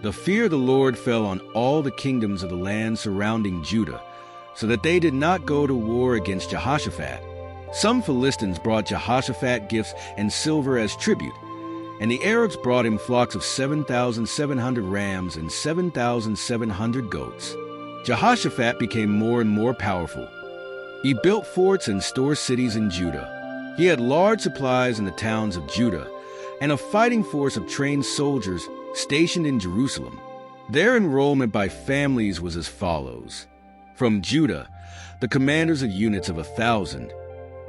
The fear of the Lord fell on all the kingdoms of the land surrounding Judah, so that they did not go to war against Jehoshaphat. Some Philistines brought Jehoshaphat gifts and silver as tribute, and the Arabs brought him flocks of 7,700 rams and 7,700 goats. Jehoshaphat became more and more powerful. He built forts and store cities in Judah. He had large supplies in the towns of Judah, and a fighting force of trained soldiers stationed in Jerusalem. Their enrollment by families was as follows. From Judah, the commanders of units of 1,000,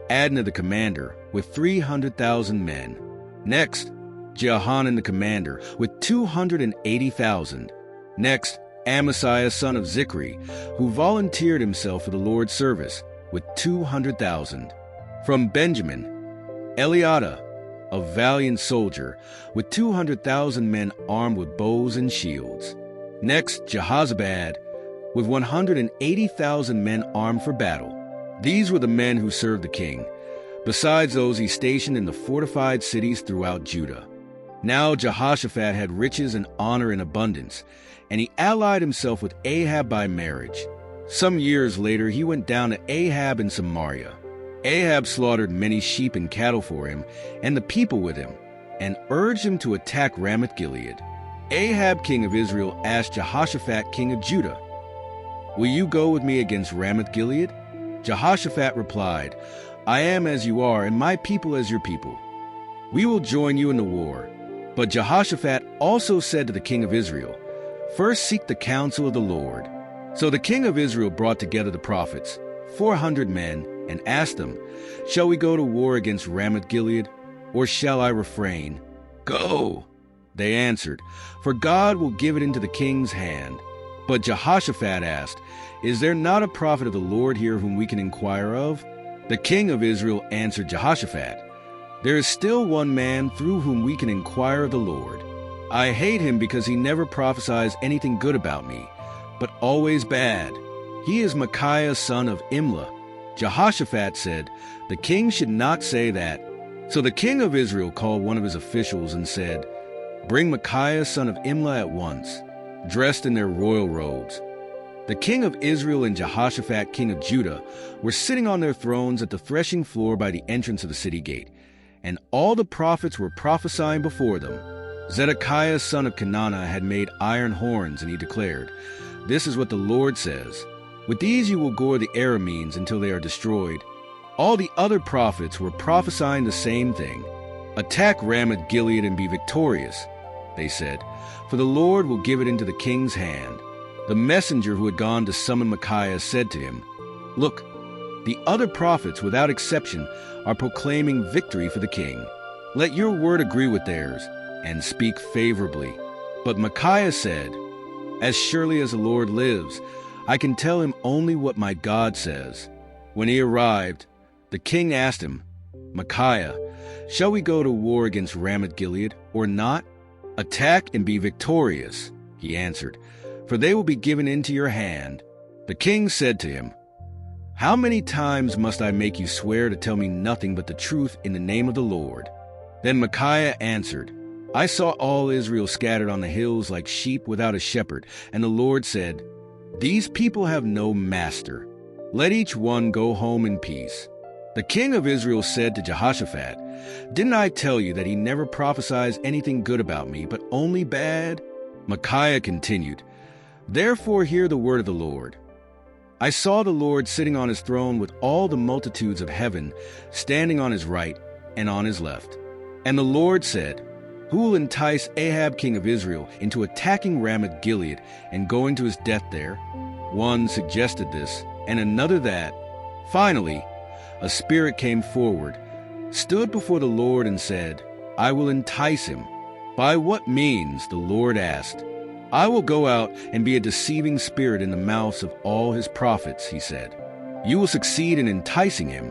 Adnah the commander with 300,000 men. Next, Jehanan the commander with 280,000. Next, Amasiah son of Zichri, who volunteered himself for the Lord's service, with 200,000. From Benjamin, Eliada, a valiant soldier, with 200,000 men armed with bows and shields. Next, Jehozabad, with 180,000 men armed for battle. These were the men who served the king, besides those he stationed in the fortified cities throughout Judah. Now Jehoshaphat had riches and honor in abundance, and he allied himself with Ahab by marriage. Some years later he went down to Ahab in Samaria. Ahab slaughtered many sheep and cattle for him, and the people with him, and urged him to attack Ramoth-Gilead. Ahab king of Israel asked Jehoshaphat king of Judah, "Will you go with me against Ramoth-Gilead?" Jehoshaphat replied, "I am as you are, and my people as your people. We will join you in the war." But Jehoshaphat also said to the king of Israel, "First seek the counsel of the Lord." So the king of Israel brought together the prophets, 400 men, and asked them, "Shall we go to war against Ramoth-Gilead, or shall I refrain?" "Go," they answered, "for God will give it into the king's hand." But Jehoshaphat asked, "Is there not a prophet of the Lord here whom we can inquire of?" The king of Israel answered Jehoshaphat, "There is still one man through whom we can inquire of the Lord. I hate him because he never prophesies anything good about me, but always bad. He is Micaiah son of Imlah." Jehoshaphat said, "The king should not say that." So the king of Israel called one of his officials and said, "Bring Micaiah son of Imlah at once, dressed in their royal robes." The king of Israel and Jehoshaphat king of Judah were sitting on their thrones at the threshing floor by the entrance of the city gate, and all the prophets were prophesying before them. Zedekiah son of Kenana had made iron horns, and he declared, "This is what the Lord says. With these you will gore the Arameans until they are destroyed." All the other prophets were prophesying the same thing. "Attack Ramoth-Gilead and be victorious," they said, "for the Lord will give it into the king's hand." The messenger who had gone to summon Micaiah said to him, "Look, the other prophets, without exception, are proclaiming victory for the king. Let your word agree with theirs, and speak favorably." But Micaiah said, "As surely as the Lord lives, I can tell him only what my God says." When he arrived, the king asked him, "Micaiah, shall we go to war against Ramoth-Gilead or not?" "Attack and be victorious," he answered, "for they will be given into your hand." The king said to him, "How many times must I make you swear to tell me nothing but the truth in the name of the Lord?" Then Micaiah answered, "I saw all Israel scattered on the hills like sheep without a shepherd, and the Lord said, "These people have no master. Let each one go home in peace." The king of Israel said to Jehoshaphat, "Didn't I tell you that he never prophesies anything good about me, but only bad?" Micaiah continued, "Therefore hear the word of the Lord. I saw the Lord sitting on his throne with all the multitudes of heaven standing on his right and on his left. And the Lord said, Who will entice Ahab king of Israel into attacking Ramoth Gilead and going to his death there?" One suggested this, and another that. Finally, a spirit came forward, stood before the Lord and said, "I will entice him." "By what means?" the Lord asked. "I will go out and be a deceiving spirit in the mouths of all his prophets," he said. "You will succeed in enticing him,"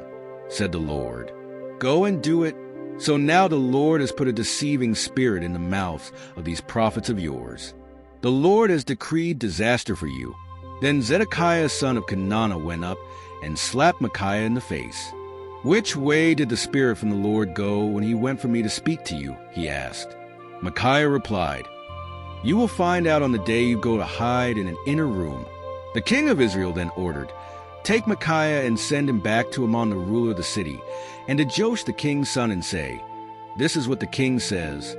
said the Lord. "Go and do it." So now the Lord has put a deceiving spirit in the mouths of these prophets of yours. The Lord has decreed disaster for you. Then Zedekiah son of Kenana went up and slapped Micaiah in the face. "Which way did the Spirit from the Lord go when he went for me to speak to you?" he asked. Micaiah replied, "You will find out on the day you go to hide in an inner room." The king of Israel then ordered, "Take Micaiah and send him back to Amon the ruler of the city, and to Joash the king's son, and say, This is what the king says,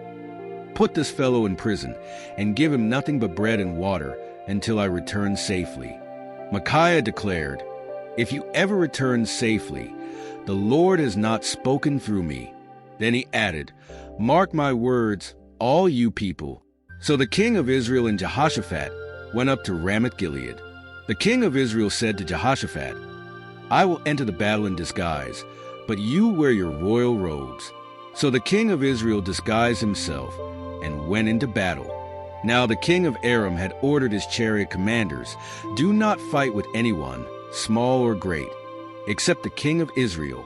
Put this fellow in prison, and give him nothing but bread and water until I return safely." Micaiah declared, "If you ever return safely, the Lord has not spoken through me." Then he added, "Mark my words, all you people." So the king of Israel and Jehoshaphat went up to Ramoth Gilead. The king of Israel said to Jehoshaphat, "I will enter the battle in disguise, but you wear your royal robes." So the king of Israel disguised himself and went into battle. Now the king of Aram had ordered his chariot commanders, "Do not fight with anyone, small or great, except the king of Israel."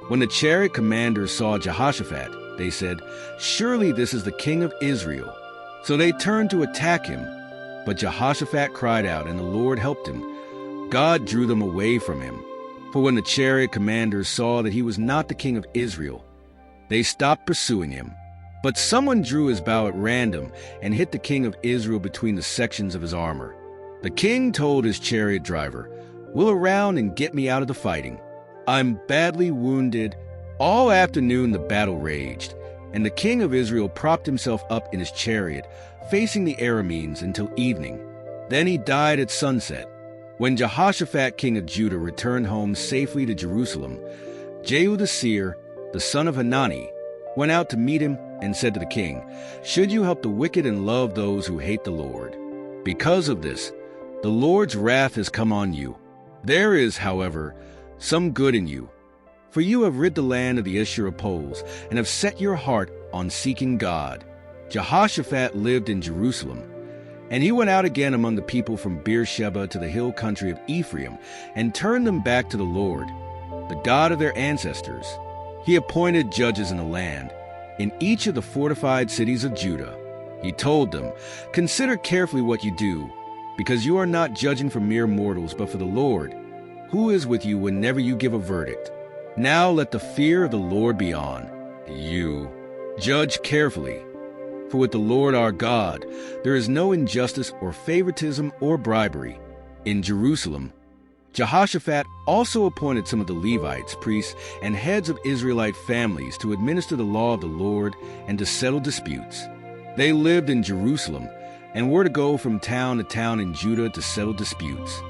When the chariot commanders saw Jehoshaphat, they said, "Surely this is the king of Israel." So they turned to attack him. But Jehoshaphat cried out, and the Lord helped him. God drew them away from him. For when the chariot commanders saw that he was not the king of Israel, they stopped pursuing him. But someone drew his bow at random and hit the king of Israel between the sections of his armor. The king told his chariot driver, "Wheel around and get me out of the fighting. I'm badly wounded." All afternoon the battle raged, and the king of Israel propped himself up in his chariot, facing the Arameans until evening. Then he died at sunset. When Jehoshaphat king of Judah returned home safely to Jerusalem, Jehu the seer, the son of Hanani, went out to meet him and said to the king, "Should you help the wicked and love those who hate the Lord? Because of this, the Lord's wrath has come on you. There is, however, some good in you, for you have rid the land of the Asherah poles and have set your heart on seeking God." Jehoshaphat lived in Jerusalem, and he went out again among the people from Beersheba to the hill country of Ephraim and turned them back to the Lord, the God of their ancestors. He appointed judges in the land, in each of the fortified cities of Judah. He told them, "Consider carefully what you do, because you are not judging for mere mortals, but for the Lord, who is with you whenever you give a verdict. Now let the fear of the Lord be on you. Judge carefully, for with the Lord our God there is no injustice or favoritism or bribery." In Jerusalem, Jehoshaphat also appointed some of the Levites, priests, and heads of Israelite families to administer the law of the Lord and to settle disputes. They lived in Jerusalem and were to go from town to town in Judah to settle disputes.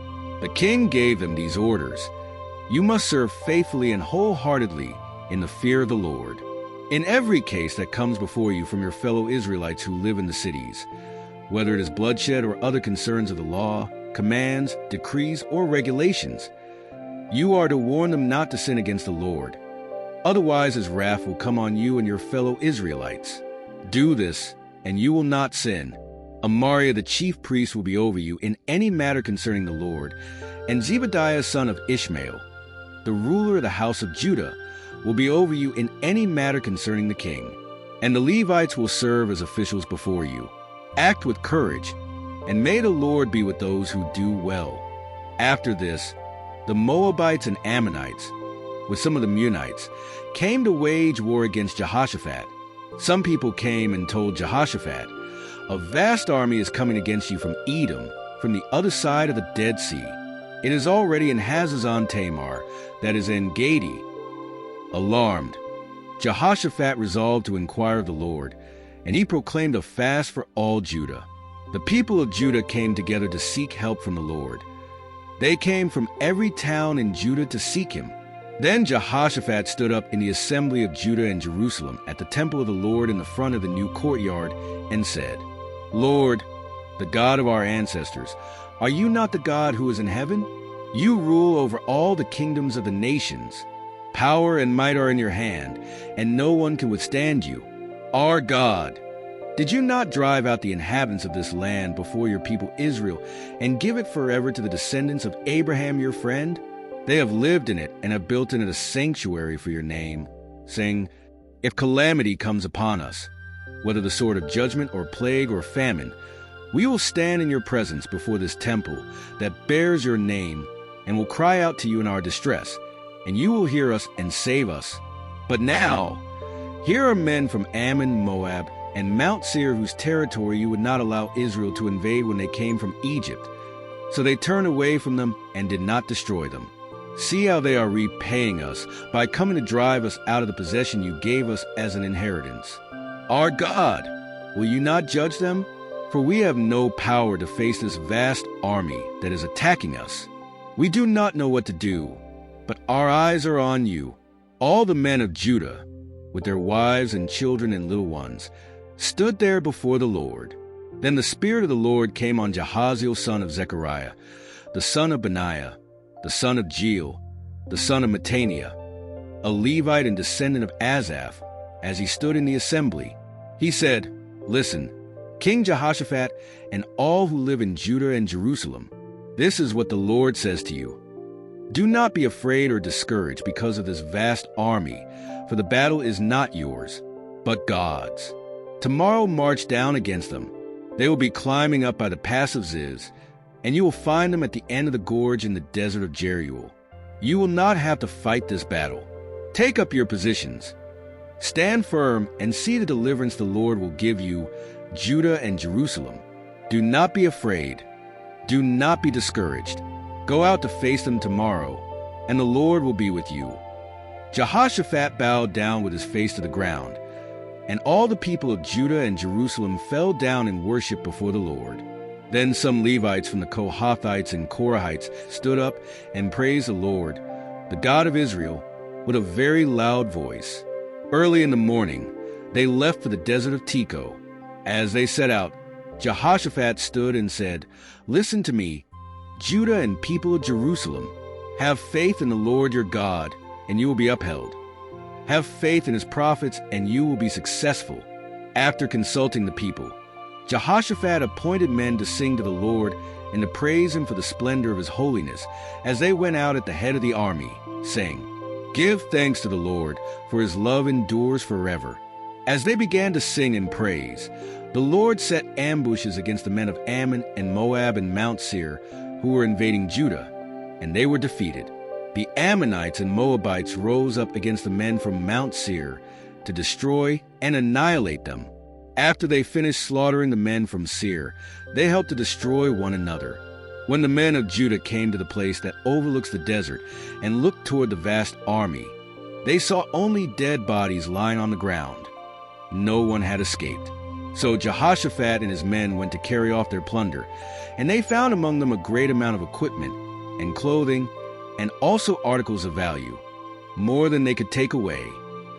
The king gave them these orders: "You must serve faithfully and wholeheartedly in the fear of the Lord. In every case that comes before you from your fellow Israelites who live in the cities, whether it is bloodshed or other concerns of the law, commands, decrees, or regulations, you are to warn them not to sin against the Lord. Otherwise his wrath will come on you and your fellow Israelites. Do this, and you will not sin. Amariah the chief priest will be over you in any matter concerning the Lord, and Zebadiah son of Ishmael, the ruler of the house of Judah, will be over you in any matter concerning the king. And the Levites will serve as officials before you. Act with courage, and may the Lord be with those who do well." After this, the Moabites and Ammonites, with some of the Meunites, came to wage war against Jehoshaphat. Some people came and told Jehoshaphat, "A vast army is coming against you from Edom, from the other side of the Dead Sea. It is already in Hazazon Tamar, that is En Gedi. Alarmed, Jehoshaphat resolved to inquire of the Lord, and he proclaimed a fast for all Judah. The people of Judah came together to seek help from the Lord. They came from every town in Judah to seek him. Then Jehoshaphat stood up in the assembly of Judah and Jerusalem at the temple of the Lord in the front of the new courtyard and said, Lord, the God of our ancestors, are you not the God who is in heaven? You rule over all the kingdoms of the nations. Power and might are in your hand, and no one can withstand you. Our God, did you not drive out the inhabitants of this land before your people Israel and give it forever to the descendants of Abraham your friend? They have lived in it and have built in it a sanctuary for your name, saying, if calamity comes upon us, whether the sword of judgment or plague or famine, we will stand in your presence before this temple that bears your name and will cry out to you in our distress, and you will hear us and save us. But now, here are men from Ammon, Moab, and Mount Seir whose territory you would not allow Israel to invade when they came from Egypt. So they turned away from them and did not destroy them. See how they are repaying us by coming to drive us out of the possession you gave us as an inheritance. Our God, will you not judge them? For we have no power to face this vast army that is attacking us. We do not know what to do, but our eyes are on you. All the men of Judah, with their wives and children and little ones, stood there before the Lord. Then the Spirit of the Lord came on Jahaziel son of Zechariah, the son of Benaiah, the son of Jeiel, the son of Mattaniah, a Levite and descendant of Asaph, as he stood in the assembly. He said, Listen, King Jehoshaphat and all who live in Judah and Jerusalem, this is what the Lord says to you. Do not be afraid or discouraged because of this vast army, for the battle is not yours, but God's. Tomorrow march down against them. They will be climbing up by the pass of Ziz, and you will find them at the end of the gorge in the desert of Jeruel. You will not have to fight this battle. Take up your positions. Stand firm and see the deliverance the Lord will give you, Judah and Jerusalem. Do not be afraid. Do not be discouraged. Go out to face them tomorrow, and the Lord will be with you. Jehoshaphat bowed down with his face to the ground, and all the people of Judah and Jerusalem fell down in worship before the Lord. Then some Levites from the Kohathites and Korahites stood up and praised the Lord, the God of Israel, with a very loud voice. Early in the morning, they left for the desert of Tekoa. As they set out, Jehoshaphat stood and said, Listen to me, Judah and people of Jerusalem. Have faith in the Lord your God, and you will be upheld. Have faith in his prophets, and you will be successful. After consulting the people, Jehoshaphat appointed men to sing to the Lord and to praise him for the splendor of his holiness as they went out at the head of the army, saying, Give thanks to the Lord, for his love endures forever. As they began to sing and praise, the Lord set ambushes against the men of Ammon and Moab and Mount Seir, who were invading Judah, and they were defeated. The Ammonites and Moabites rose up against the men from Mount Seir to destroy and annihilate them. After they finished slaughtering the men from Seir, they helped to destroy one another. When the men of Judah came to the place that overlooks the desert and looked toward the vast army, they saw only dead bodies lying on the ground. No one had escaped. So Jehoshaphat and his men went to carry off their plunder, and they found among them a great amount of equipment and clothing and also articles of value, more than they could take away.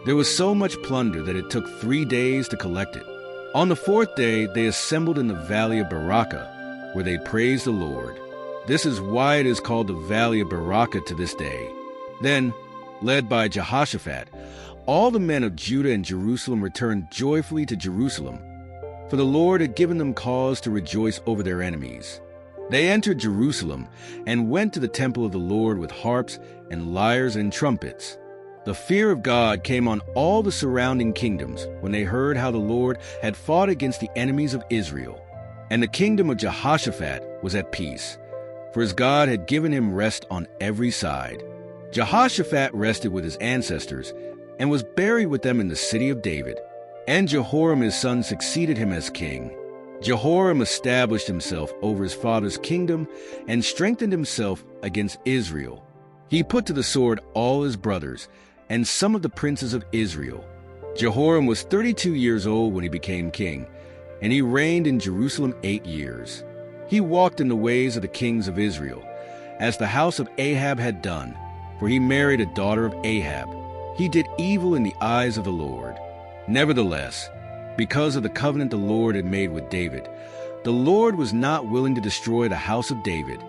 There was so much plunder that it took 3 days to collect it. On the 4th day, they assembled in the valley of Barakah, where they praised the Lord. This is why it is called the valley of Barakah to this day. Then, led by Jehoshaphat, all the men of Judah and Jerusalem returned joyfully to Jerusalem, for the Lord had given them cause to rejoice over their enemies. They entered Jerusalem and went to the temple of the Lord with harps and lyres and trumpets. The fear of God came on all the surrounding kingdoms when they heard how the Lord had fought against the enemies of Israel. And the kingdom of Jehoshaphat was at peace, for his God had given him rest on every side. Jehoshaphat rested with his ancestors and was buried with them in the city of David. And Jehoram his son succeeded him as king. Jehoram established himself over his father's kingdom and strengthened himself against Israel. He put to the sword all his brothers and some of the princes of Israel. Jehoram was 32 years old when he became king, and he reigned in Jerusalem 8 years. He walked in the ways of the kings of Israel, as the house of Ahab had done, for he married a daughter of Ahab. He did evil in the eyes of the Lord. Nevertheless, because of the covenant the Lord had made with David, the Lord was not willing to destroy the house of David.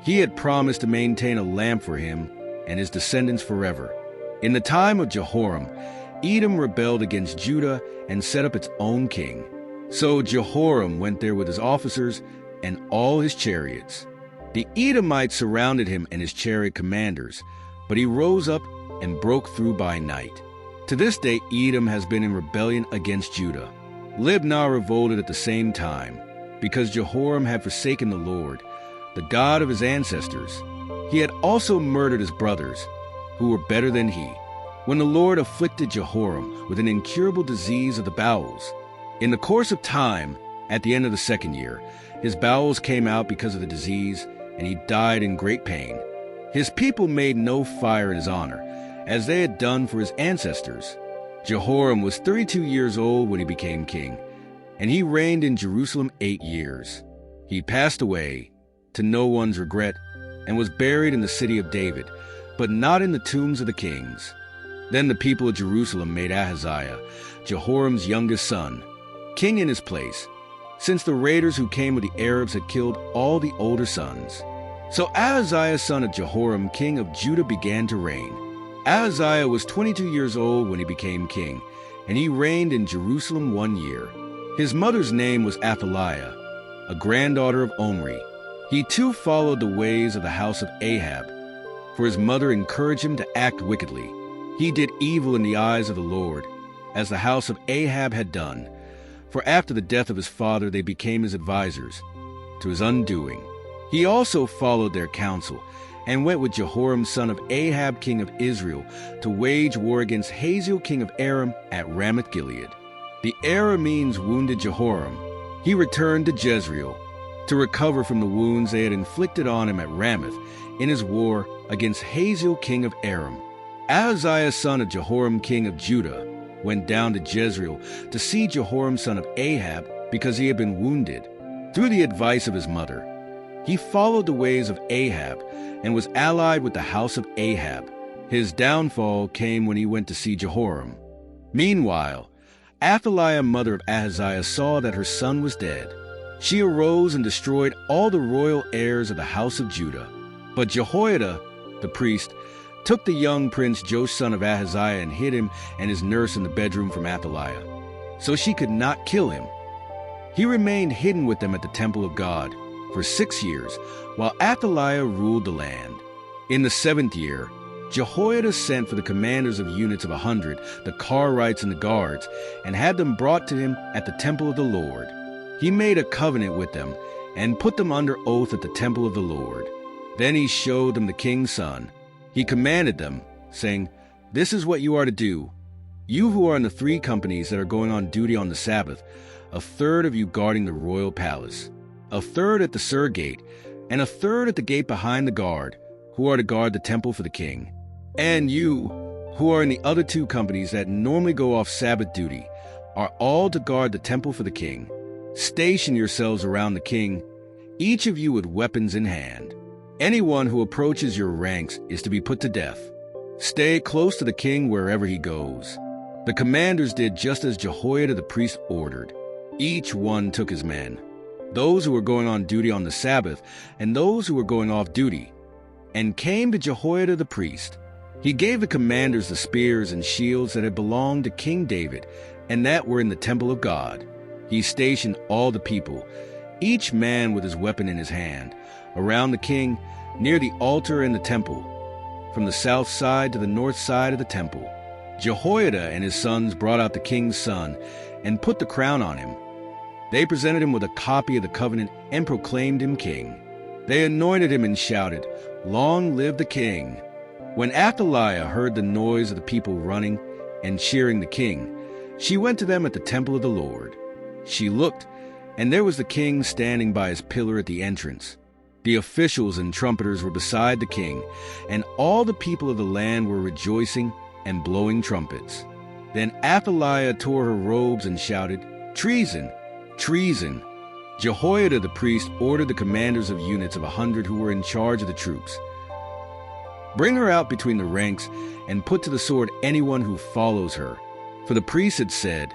He had promised to maintain a lamp for him and his descendants forever. In the time of Jehoram, Edom rebelled against Judah and set up its own king. So Jehoram went there with his officers and all his chariots. The Edomites surrounded him and his chariot commanders, but he rose up and broke through by night. To this day, Edom has been in rebellion against Judah. Libnah revolted at the same time, because Jehoram had forsaken the Lord, the God of his ancestors. He had also murdered his brothers, who were better than he, when the Lord afflicted Jehoram with an incurable disease of the bowels. In the course of time, at the end of the 2nd year, his bowels came out because of the disease, and he died in great pain. His people made no fire in his honor, as they had done for his ancestors. Jehoram was 32 years old when he became king, and he reigned in Jerusalem 8 years. He passed away, to no one's regret, and was buried in the city of David, but not in the tombs of the kings. Then the people of Jerusalem made Ahaziah, Jehoram's youngest son, king in his place, since the raiders who came with the Arabs had killed all the older sons. So Ahaziah, son of Jehoram, king of Judah, began to reign. Ahaziah was 22 years old when he became king, and he reigned in Jerusalem 1 year. His mother's name was Athaliah, a granddaughter of Omri. He too followed the ways of the house of Ahab, for his mother encouraged him to act wickedly. He did evil in the eyes of the Lord, as the house of Ahab had done. For after the death of his father they became his advisers, to his undoing. He also followed their counsel, and went with Jehoram son of Ahab king of Israel to wage war against Hazael king of Aram at Ramoth-Gilead. The Arameans wounded Jehoram. He returned to Jezreel to recover from the wounds they had inflicted on him at Ramoth in his war against Hazael king of Aram. Ahaziah son of Jehoram king of Judah went down to Jezreel to see Jehoram son of Ahab because he had been wounded. Through the advice of his mother, he followed the ways of Ahab and was allied with the house of Ahab. His downfall came when he went to see Jehoram. Meanwhile, Athaliah, mother of Ahaziah, saw that her son was dead. She arose and destroyed all the royal heirs of the house of Judah. But Jehoiada, the priest, took the young prince Joash son of Ahaziah and hid him and his nurse in the bedroom from Athaliah, so she could not kill him. He remained hidden with them at the temple of God for 6 years, while Athaliah ruled the land. In the 7th year, Jehoiada sent for the commanders of units of 100, the Karaites and the guards, and had them brought to him at the temple of the Lord. He made a covenant with them and put them under oath at the temple of the Lord. Then he showed them the king's son. He commanded them, saying, "This is what you are to do. You who are in the 3 companies that are going on duty on the Sabbath, 1/3 of you guarding the royal palace, 1/3 at the Sur gate, and 1/3 at the gate behind the guard, who are to guard the temple for the king. And you, who are in the other 2 companies that normally go off Sabbath duty, are all to guard the temple for the king. Station yourselves around the king, each of you with weapons in hand. Anyone who approaches your ranks is to be put to death. Stay close to the king wherever he goes." The commanders did just as Jehoiada the priest ordered. Each one took his men, those who were going on duty on the Sabbath and those who were going off duty, and came to Jehoiada the priest. He gave the commanders the spears and shields that had belonged to King David and that were in the temple of God. He stationed all the people, each man with his weapon in his hand, around the king, near the altar and the temple, from the south side to the north side of the temple. Jehoiada and his sons brought out the king's son and put the crown on him. They presented him with a copy of the covenant and proclaimed him king. They anointed him and shouted, "Long live the king!" When Athaliah heard the noise of the people running and cheering the king, she went to them at the temple of the Lord. She looked, And there was the king standing by his pillar at the entrance. The officials and trumpeters were beside the king, and all the people of the land were rejoicing and blowing trumpets. Then Athaliah tore her robes and shouted, "Treason! Treason!" Jehoiada the priest ordered the commanders of units of 100 who were in charge of the troops, "Bring her out between the ranks and put to the sword anyone who follows her." For the priests had said,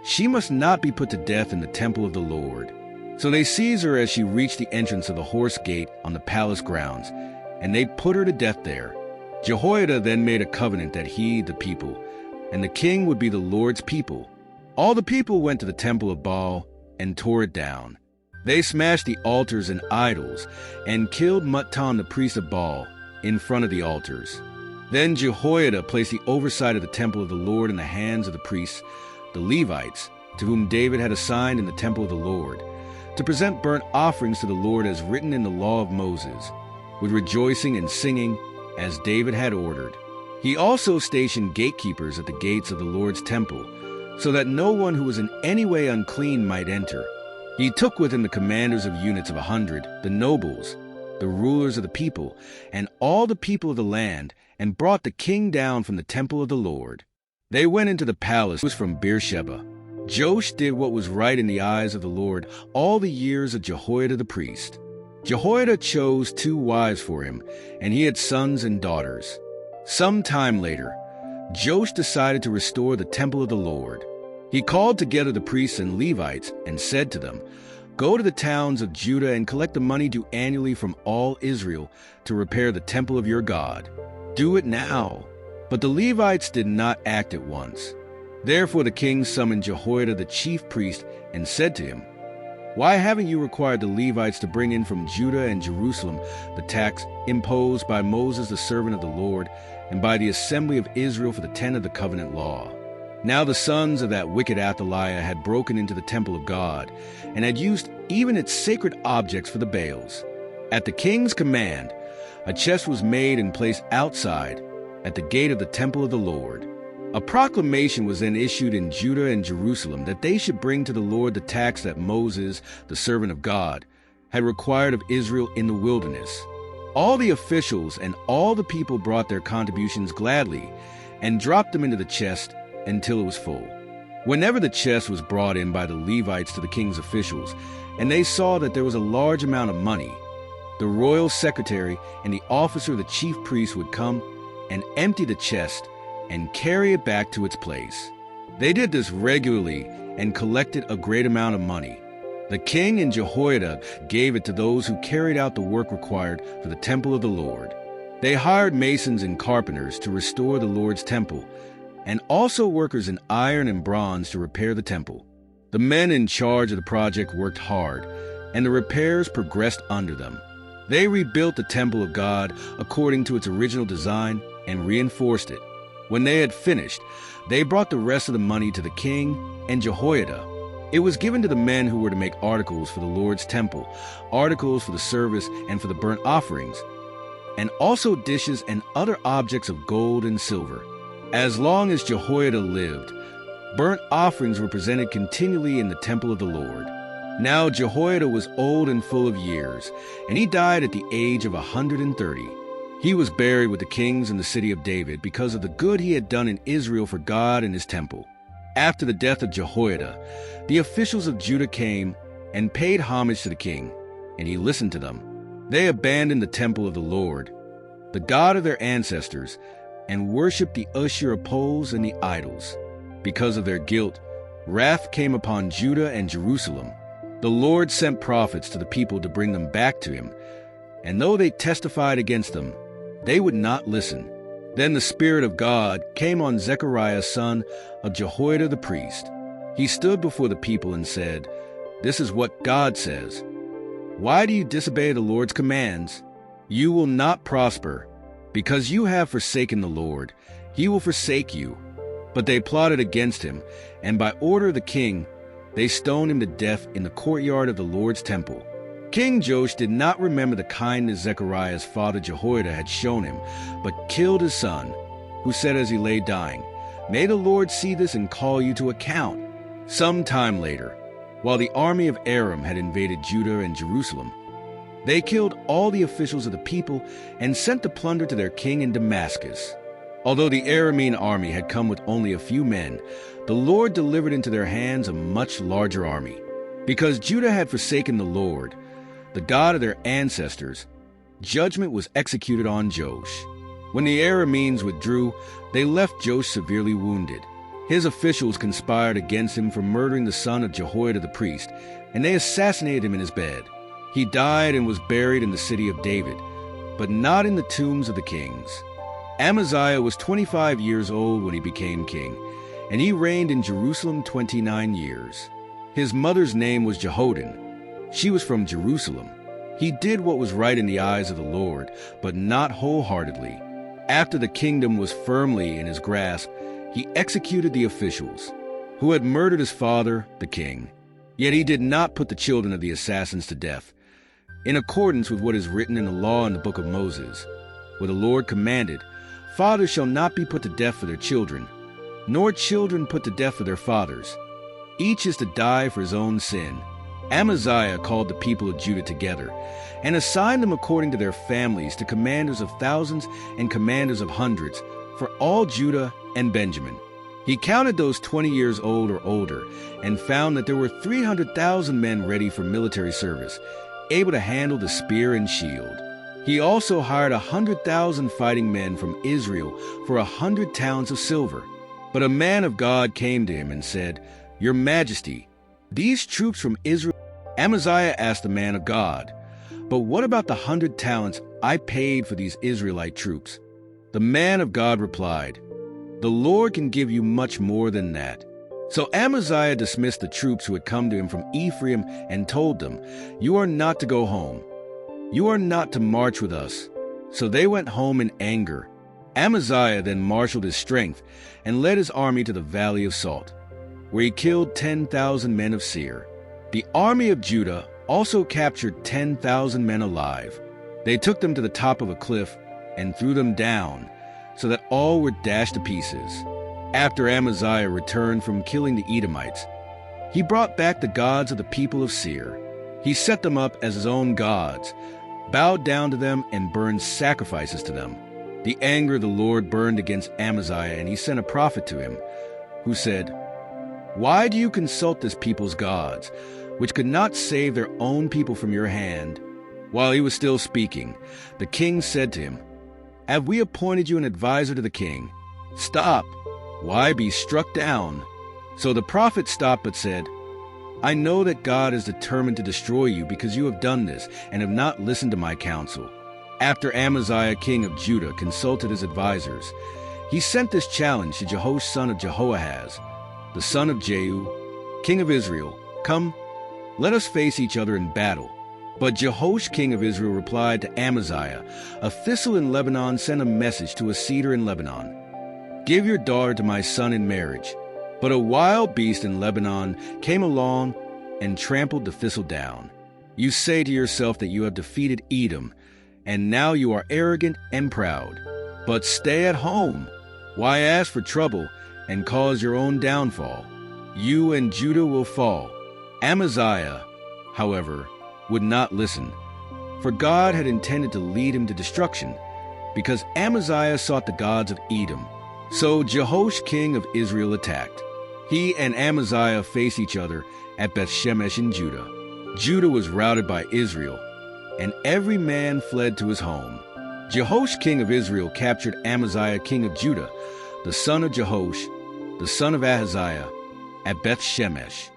"She must not be put to death in the temple of the Lord." So they seized her as she reached the entrance of the horse gate on the palace grounds, and they put her to death there. Jehoiada then made a covenant that he, the people, and the king would be the Lord's people. All the people went to the temple of Baal and tore it down. They smashed the altars and idols and killed Mattan the priest of Baal in front of the altars. Then Jehoiada placed the oversight of the temple of the Lord in the hands of the priests, the Levites, to whom David had assigned in the temple of the Lord, to present burnt offerings to the Lord as written in the law of Moses, with rejoicing and singing as David had ordered. He also stationed gatekeepers at the gates of the Lord's temple, so that no one who was in any way unclean might enter. He took with him the commanders of units of 100, the nobles, the rulers of the people, and all the people of the land, and brought the king down from the temple of the Lord. They went into the palace from Beersheba. Joash did what was right in the eyes of the Lord all the years of Jehoiada the priest. Jehoiada chose 2 wives for him, and he had sons and daughters. Some time later, Joash decided to restore the temple of the Lord. He called together the priests and Levites and said to them, "Go to the towns of Judah and collect the money due annually from all Israel to repair the temple of your God. Do it now." But the Levites did not act at once. Therefore the king summoned Jehoiada the chief priest and said to him, "Why haven't you required the Levites to bring in from Judah and Jerusalem the tax imposed by Moses the servant of the Lord and by the assembly of Israel for the tent of the covenant law?" Now the sons of that wicked Athaliah had broken into the temple of God and had used even its sacred objects for the Baals. At the king's command, a chest was made and placed outside at the gate of the temple of the Lord. A proclamation was then issued in Judah and Jerusalem that they should bring to the Lord the tax that Moses, the servant of God, had required of Israel in the wilderness. All the officials and all the people brought their contributions gladly and dropped them into the chest until it was full. Whenever the chest was brought in by the Levites to the king's officials, and they saw that there was a large amount of money, the royal secretary and the officer of the chief priest would come and empty the chest and carry it back to its place. They did this regularly and collected a great amount of money. The king and Jehoiada gave it to those who carried out the work required for the temple of the Lord. They hired masons and carpenters to restore the Lord's temple, and also workers in iron and bronze to repair the temple. The men in charge of the project worked hard, and the repairs progressed under them. They rebuilt the temple of God according to its original design and reinforced it. When they had finished, they brought the rest of the money to the king and Jehoiada. It was given to the men who were to make articles for the Lord's temple, articles for the service and for the burnt offerings, and also dishes and other objects of gold and silver. As long as Jehoiada lived, burnt offerings were presented continually in the temple of the Lord. Now Jehoiada was old and full of years, and he died at the age of 130. He was buried with the kings in the city of David because of the good he had done in Israel for God and his temple. After the death of Jehoiada, the officials of Judah came and paid homage to the king, and he listened to them. They abandoned the temple of the Lord, the God of their ancestors, and worshipped the Asherah poles and the idols. Because of their guilt, wrath came upon Judah and Jerusalem. The Lord sent prophets to the people to bring them back to him, and though they testified against them, they would not listen. Then the Spirit of God came on Zechariah son of Jehoiada the priest. He stood before the people and said, "This is what God says. Why do you disobey the Lord's commands? You will not prosper. Because you have forsaken the Lord, he will forsake you." But they plotted against him, and by order of the king, they stoned him to death in the courtyard of the Lord's temple. King Joash did not remember the kindness Zechariah's father Jehoiada had shown him, but killed his son, who said as he lay dying, "May the Lord see this and call you to account." Some time later, while the army of Aram had invaded Judah and Jerusalem. They killed all the officials of the people and sent the plunder to their king in Damascus. Although the Aramean army had come with only a few men, the Lord delivered into their hands a much larger army. Because Judah had forsaken the Lord, the God of their ancestors, judgment was executed on Joash. When the Arameans withdrew, they left Joash severely wounded. His officials conspired against him for murdering the son of Jehoiada the priest, and they assassinated him in his bed. He died and was buried in the city of David, but not in the tombs of the kings. Amaziah was 25 years old when he became king, and he reigned in Jerusalem 29 years. His mother's name was Jehoadan. She was from Jerusalem. He did what was right in the eyes of the Lord, but not wholeheartedly. After the kingdom was firmly in his grasp, he executed the officials who had murdered his father, the king. Yet he did not put the children of the assassins to death, in accordance with what is written in the law in the book of Moses, where the Lord commanded, "Fathers shall not be put to death for their children, nor children put to death for their fathers. Each is to die for his own sin." Amaziah called the people of Judah together and assigned them according to their families to commanders of thousands and commanders of hundreds for all Judah and Benjamin. He counted those 20 years old or older and found that there were 300,000 men ready for military service, able to handle the spear and shield. He also hired 100,000 fighting men from Israel for 100 talents of silver. But a man of God came to him and said, "Your Majesty, these troops from Israel..." Amaziah asked the man of God, "But what about the 100 talents I paid for these Israelite troops?" The man of God replied, "The Lord can give you much more than that." So Amaziah dismissed the troops who had come to him from Ephraim and told them, "You are not to go home. You are not to march with us." So they went home in anger. Amaziah then marshaled his strength and led his army to the Valley of Salt, where he killed 10,000 men of Seir. The army of Judah also captured 10,000 men alive. They took them to the top of a cliff and threw them down, so that all were dashed to pieces. After Amaziah returned from killing the Edomites, he brought back the gods of the people of Seir. He set them up as his own gods, bowed down to them, and burned sacrifices to them. The anger of the Lord burned against Amaziah, and he sent a prophet to him, who said, "Why do you consult this people's gods, which could not save their own people from your hand?" While he was still speaking, the king said to him, "Have we appointed you an advisor to the king? Stop! Why be struck down?" So the prophet stopped but said, "I know that God is determined to destroy you because you have done this and have not listened to my counsel." After Amaziah, king of Judah, consulted his advisors, he sent this challenge to Jehoash son of Jehoahaz, the son of Jehu, king of Israel, "Come, let us face each other in battle." But Jehoash, king of Israel, replied to Amaziah, "A thistle in Lebanon sent a message to a cedar in Lebanon. Give your daughter to my son in marriage." But a wild beast in Lebanon came along and trampled the thistle down. You say to yourself that you have defeated Edom, and now you are arrogant and proud. But stay at home. Why ask for trouble and cause your own downfall? You and Judah will fall. Amaziah, however, would not listen, for God had intended to lead him to destruction, because Amaziah sought the gods of Edom. So Jehoash, king of Israel, attacked. He and Amaziah faced each other at Beth-shemesh in Judah. Judah was routed by Israel, and every man fled to his home. Jehoash, king of Israel, captured Amaziah, king of Judah, the son of Jehoash, the son of Ahaziah, at Beth-shemesh.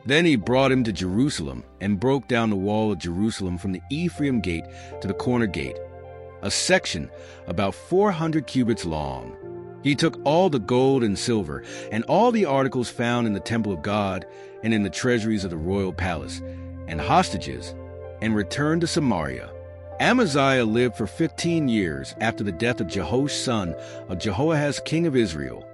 Then he brought him to Jerusalem and broke down the wall of Jerusalem from the Ephraim gate to the corner gate, a section about 400 cubits long. He took all the gold and silver and all the articles found in the temple of God and in the treasuries of the royal palace and hostages, and returned to Samaria. Amaziah lived for 15 years after the death of Jehoash, son of Jehoahaz, king of Israel.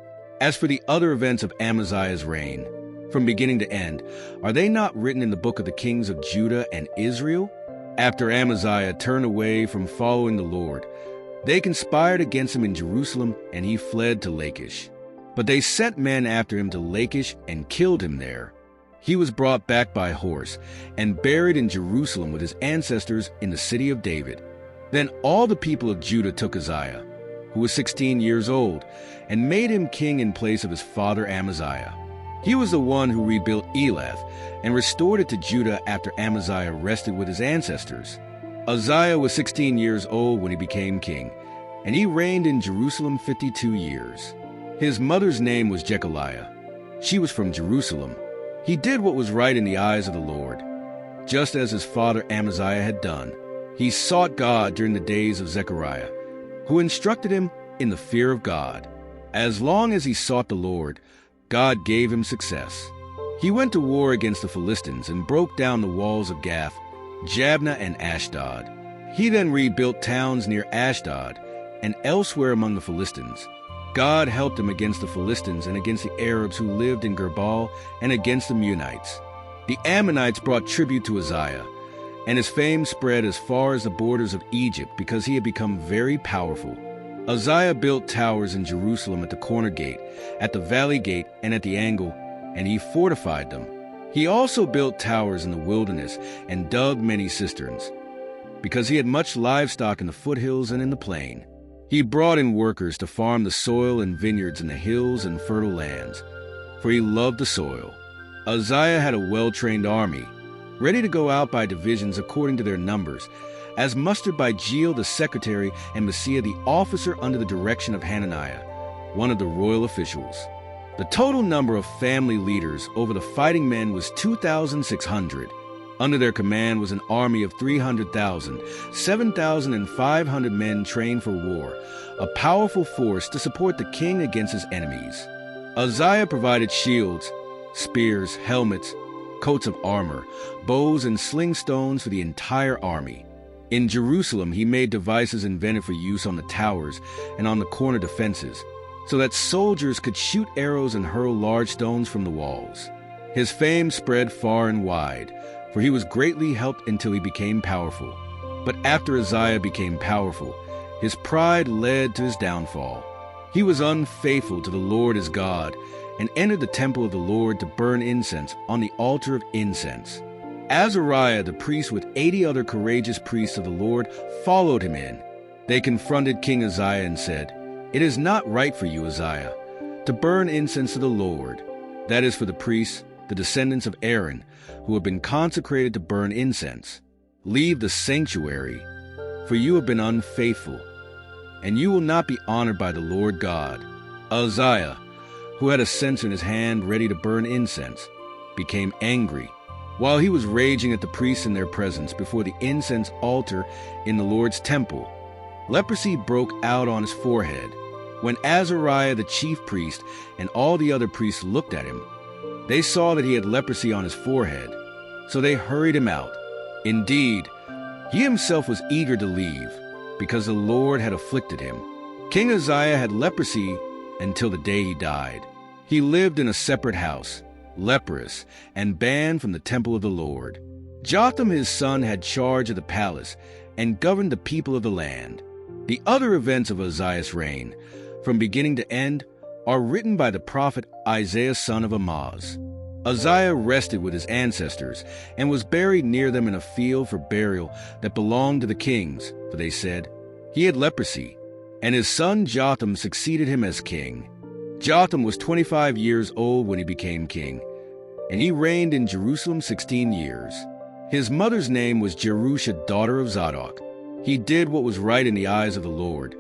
As for the other events of Amaziah's reign, from beginning to end, are they not written in the book of the kings of Judah and Israel? After Amaziah turned away from following the Lord, they conspired against him in Jerusalem, and he fled to Lachish. But they sent men after him to Lachish and killed him there. He was brought back by horse and buried in Jerusalem with his ancestors in the city of David. Then all the people of Judah took Uzziah, who was 16 years old, and made him king in place of his father Amaziah. He was the one who rebuilt Elath and restored it to Judah after Amaziah rested with his ancestors. Uzziah was 16 years old when he became king, and he reigned in Jerusalem 52 years. His mother's name was Jechaliah. She was from Jerusalem. He did what was right in the eyes of the Lord, just as his father Amaziah had done. He sought God during the days of Zechariah, who instructed him in the fear of God. As long as he sought the Lord, God gave him success. He went to war against the Philistines and broke down the walls of Gath, Jabneh, and Ashdod. He then rebuilt towns near Ashdod and elsewhere among the Philistines. God helped him against the Philistines and against the Arabs who lived in Gerbal and against the Meunites. The Ammonites brought tribute to Uzziah, and his fame spread as far as the borders of Egypt because he had become very powerful. Uzziah built towers in Jerusalem at the corner gate, at the valley gate, and at the angle, and he fortified them. He also built towers in the wilderness and dug many cisterns, because he had much livestock in the foothills and in the plain. He brought in workers to farm the soil and vineyards in the hills and fertile lands, for he loved the soil. Uzziah had a well-trained army, ready to go out by divisions according to their numbers, as mustered by Jeiel the secretary and Maaseiah the officer under the direction of Hananiah, one of the royal officials. The total number of family leaders over the fighting men was 2,600. Under their command was an army of 300,000, 7,500 men trained for war, a powerful force to support the king against his enemies. Uzziah provided shields, spears, helmets, coats of armor, bows, and sling stones for the entire army. In Jerusalem, he made devices invented for use on the towers and on the corner defenses, so that soldiers could shoot arrows and hurl large stones from the walls. His fame spread far and wide, for he was greatly helped until he became powerful. But after Uzziah became powerful, his pride led to his downfall. He was unfaithful to the Lord his God, and entered the temple of the Lord to burn incense on the altar of incense. Azariah the priest with 80 other courageous priests of the Lord followed him in. They confronted King Uzziah and said, "It is not right for you, Uzziah, to burn incense to the Lord. That is for the priests, the descendants of Aaron, who have been consecrated to burn incense. Leave the sanctuary, for you have been unfaithful, and you will not be honored by the Lord God." Uzziah, who had a censer in his hand ready to burn incense, became angry. While he was raging at the priests in their presence before the incense altar in the Lord's temple, leprosy broke out on his forehead. When Azariah the chief priest and all the other priests looked at him, they saw that he had leprosy on his forehead, so they hurried him out. Indeed, he himself was eager to leave, because the Lord had afflicted him. King Uzziah had leprosy until the day he died. He lived in a separate house, leprous, and banned from the temple of the Lord. Jotham his son had charge of the palace and governed the people of the land. The other events of Uzziah's reign, from beginning to end, are written by the prophet Isaiah son of Amoz. Uzziah rested with his ancestors and was buried near them in a field for burial that belonged to the kings, for they said, "He had leprosy," and his son Jotham succeeded him as king. Jotham was 25 years old when he became king, and he reigned in Jerusalem 16 years. His mother's name was Jerusha, daughter of Zadok. He did what was right in the eyes of the Lord,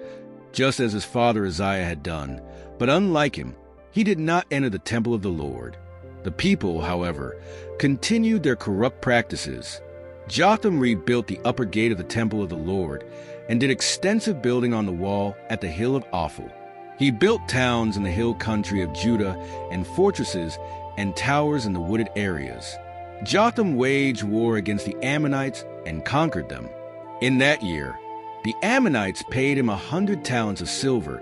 just as his father Uzziah had done, but unlike him, he did not enter the temple of the Lord. The people, however, continued their corrupt practices. Jotham rebuilt the upper gate of the temple of the Lord and did extensive building on the wall at the hill of Ophel. He built towns in the hill country of Judah and fortresses and towers in the wooded areas. Jotham waged war against the Ammonites and conquered them. In that year, the Ammonites paid him 100 talents of silver,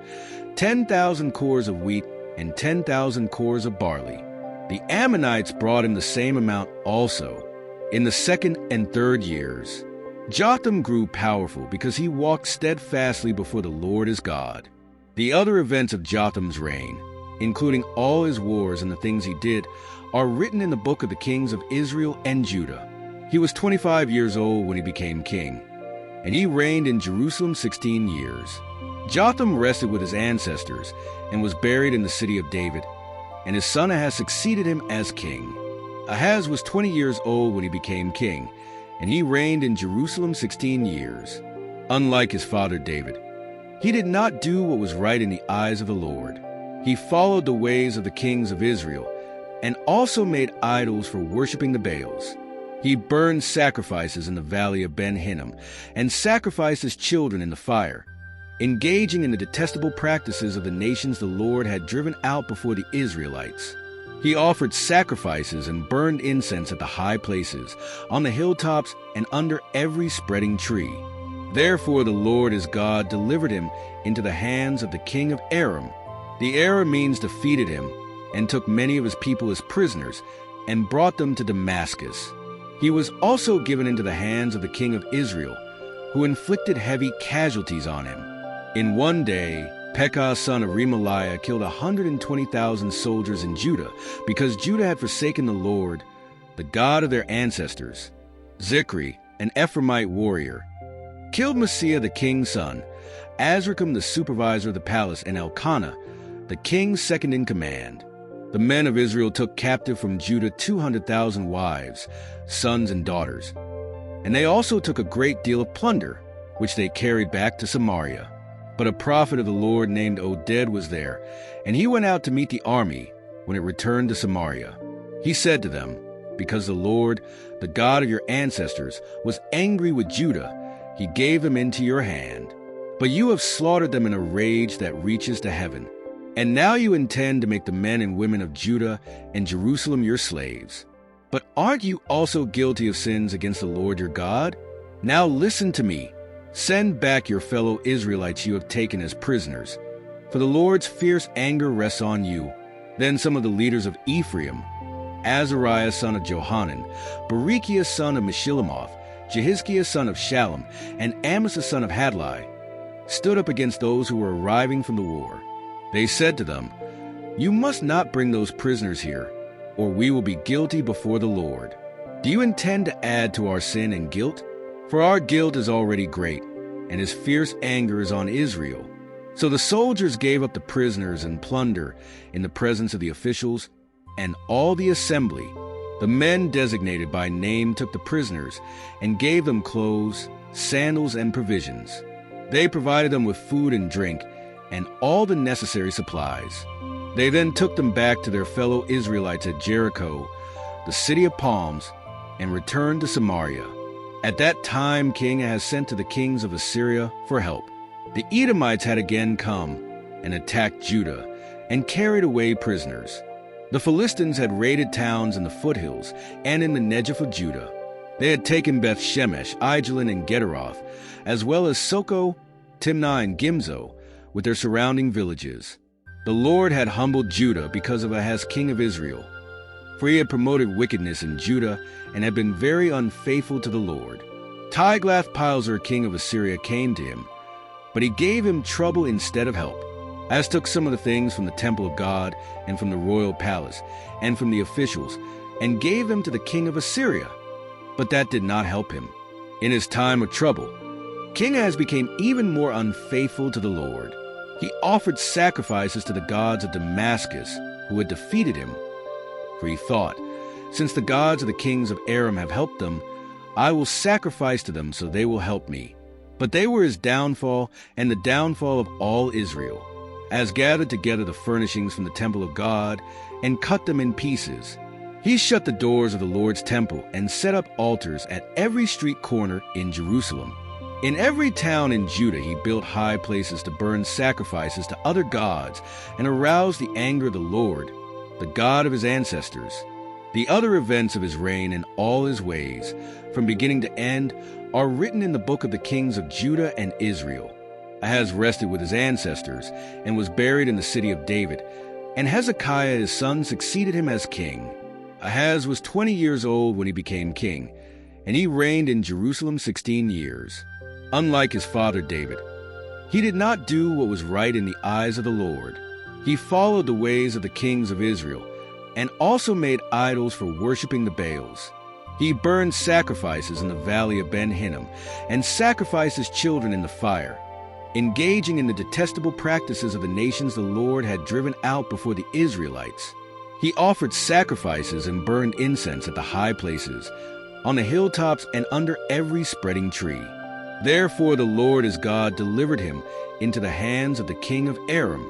10,000 cores of wheat, and 10,000 cores of barley. The Ammonites brought him the same amount also in the second and third years. Jotham grew powerful because he walked steadfastly before the Lord his God. The other events of Jotham's reign, including all his wars and the things he did, are written in the book of the kings of Israel and Judah. He was 25 years old when he became king, and he reigned in Jerusalem 16 years. Jotham rested with his ancestors and was buried in the city of David, and his son Ahaz succeeded him as king. Ahaz was 20 years old when he became king, and he reigned in Jerusalem 16 years. Unlike his father David, he did not do what was right in the eyes of the Lord. He followed the ways of the kings of Israel, and also made idols for worshiping the Baals. He burned sacrifices in the valley of Ben Hinnom, and sacrificed his children in the fire, engaging in the detestable practices of the nations the Lord had driven out before the Israelites. He offered sacrifices and burned incense at the high places, on the hilltops, and under every spreading tree. Therefore the Lord his God delivered him into the hands of the king of Aram. The Arameans defeated him, and took many of his people as prisoners, and brought them to Damascus. He was also given into the hands of the king of Israel, who inflicted heavy casualties on him. In one day, Pekah son of Remaliah killed 120,000 soldiers in Judah, because Judah had forsaken the Lord, the God of their ancestors. Zikri, an Ephraimite warrior, killed Messiah the king's son, Azrikam the supervisor of the palace, and Elkanah, the king's second in command. The men of Israel took captive from Judah 200,000 wives, sons, and daughters. And they also took a great deal of plunder, which they carried back to Samaria. But a prophet of the Lord named Oded was there, and he went out to meet the army when it returned to Samaria. He said to them, "Because the Lord, the God of your ancestors, was angry with Judah, he gave them into your hand. But you have slaughtered them in a rage that reaches to heaven. And now you intend to make the men and women of Judah and Jerusalem your slaves. But aren't you also guilty of sins against the Lord your God? Now listen to me. Send back your fellow Israelites you have taken as prisoners, for the Lord's fierce anger rests on you." Then some of the leaders of Ephraim, Azariah son of Johanan, Berechiah son of Meshillemoth, Jehizkiah son of Shallum, and Amasa son of Hadlai, stood up against those who were arriving from the war. They said to them, "You must not bring those prisoners here, or we will be guilty before the Lord. Do you intend to add to our sin and guilt? For our guilt is already great, and his fierce anger is on Israel." So the soldiers gave up the prisoners and plunder in the presence of the officials and all the assembly. The men designated by name took the prisoners and gave them clothes, sandals, and provisions. They provided them with food and drink, and all the necessary supplies. They then took them back to their fellow Israelites at Jericho, the city of palms, and returned to Samaria. At that time King Ahaz sent to the kings of Assyria for help. The Edomites had again come and attacked Judah and carried away prisoners. The Philistines had raided towns in the foothills and in the Negev of Judah. They had taken Beth Shemesh, Aijalon, and Gederoth, as well as Soko, Timnah, and Gimzo, with their surrounding villages. The Lord had humbled Judah because of Ahaz king of Israel, for he had promoted wickedness in Judah and had been very unfaithful to the Lord. Tiglath-Pileser king of Assyria came to him, but he gave him trouble instead of help. Ahaz took some of the things from the temple of God and from the royal palace and from the officials, and gave them to the king of Assyria, but that did not help him. In his time of trouble, King Ahaz became even more unfaithful to the Lord. He offered sacrifices to the gods of Damascus, who had defeated him. For he thought, "Since the gods of the kings of Aram have helped them, I will sacrifice to them so they will help me." But they were his downfall and the downfall of all Israel. Ahaz gathered together the furnishings from the temple of God and cut them in pieces. He shut the doors of the Lord's temple and set up altars at every street corner in Jerusalem. In every town in Judah he built high places to burn sacrifices to other gods and arouse the anger of the Lord, the God of his ancestors. The other events of his reign and all his ways, from beginning to end, are written in the book of the kings of Judah and Israel. Ahaz rested with his ancestors and was buried in the city of David, and Hezekiah his son succeeded him as king. Ahaz was 20 years old when he became king, and he reigned in Jerusalem 16 years. Unlike his father David, he did not do what was right in the eyes of the Lord. He followed the ways of the kings of Israel and also made idols for worshiping the Baals. He burned sacrifices in the valley of Ben Hinnom and sacrificed his children in the fire, engaging in the detestable practices of the nations the Lord had driven out before the Israelites. He offered sacrifices and burned incense at the high places, on the hilltops and under every spreading tree. Therefore the Lord his God delivered him into the hands of the king of Aram.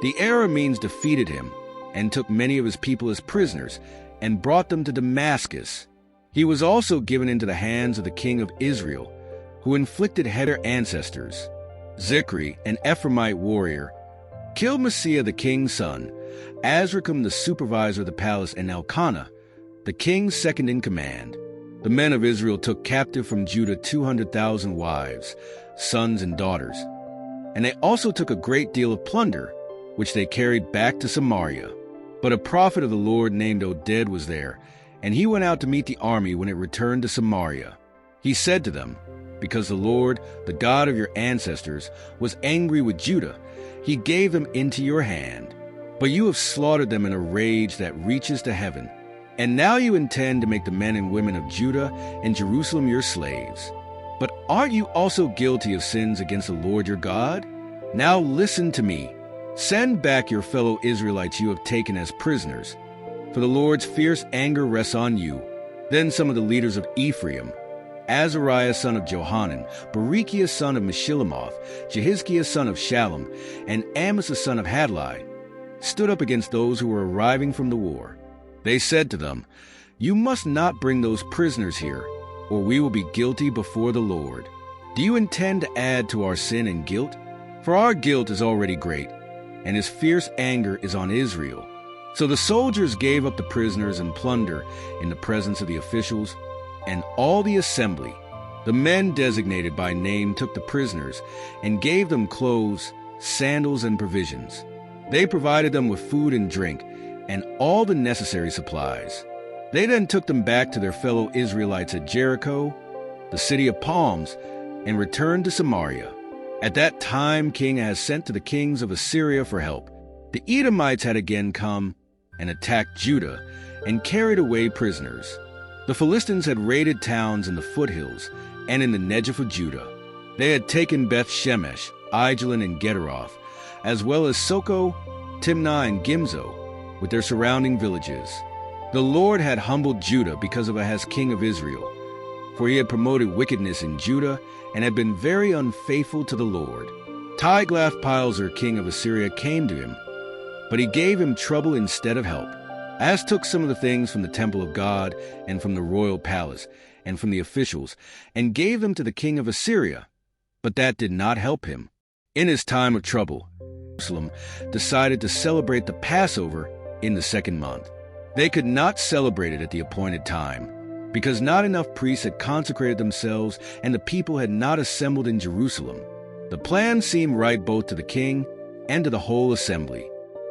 The Arameans defeated him and took many of his people as prisoners and brought them to Damascus. He was also given into the hands of the king of Israel, who inflicted their ancestors. Zikri, an Ephraimite warrior, killed Messiah the king's son, Azrikam the supervisor of the palace, and Elkanah, the king's second in command. The men of Israel took captive from Judah 200,000 wives, sons, and daughters. And they also took a great deal of plunder, which they carried back to Samaria. But a prophet of the Lord named Oded was there, and he went out to meet the army when it returned to Samaria. He said to them, "Because the Lord, the God of your ancestors, was angry with Judah, he gave them into your hand. But you have slaughtered them in a rage that reaches to heaven. And now you intend to make the men and women of Judah and Jerusalem your slaves. But aren't you also guilty of sins against the Lord your God? Now listen to me. Send back your fellow Israelites you have taken as prisoners, for the Lord's fierce anger rests on you." Then some of the leaders of Ephraim, Azariah son of Johanan, Berechiah son of Meshillemoth, Jehizkiah son of Shallum, and Amasa son of Hadlai, stood up against those who were arriving from the war. They said to them, "You must not bring those prisoners here, or we will be guilty before the Lord. Do you intend to add to our sin and guilt? For our guilt is already great, and his fierce anger is on Israel." So the soldiers gave up the prisoners and plunder in the presence of the officials and all the assembly. The men designated by name took the prisoners and gave them clothes, sandals, and provisions. They provided them with food and drink and all the necessary supplies. They then took them back to their fellow Israelites at Jericho, the city of palms, and returned to Samaria. At that time King Ahaz sent to the kings of Assyria for help. The Edomites had again come and attacked Judah and carried away prisoners. The Philistines had raided towns in the foothills and in the Negev of Judah. They had taken Beth Shemesh, Aijalon, and Gederoth, as well as Soko, Timnah, and Gimzo, with their surrounding villages. The Lord had humbled Judah because of Ahaz king of Israel, for he had promoted wickedness in Judah and had been very unfaithful to the Lord. Tiglath-Pileser king of Assyria came to him, but he gave him trouble instead of help. Ahaz took some of the things from the temple of God and from the royal palace and from the officials and gave them to the king of Assyria, but that did not help him. In his time of trouble, Jerusalem decided to celebrate the Passover in the second month. They could not celebrate it at the appointed time, because not enough priests had consecrated themselves and the people had not assembled in Jerusalem. The plan seemed right both to the king and to the whole assembly.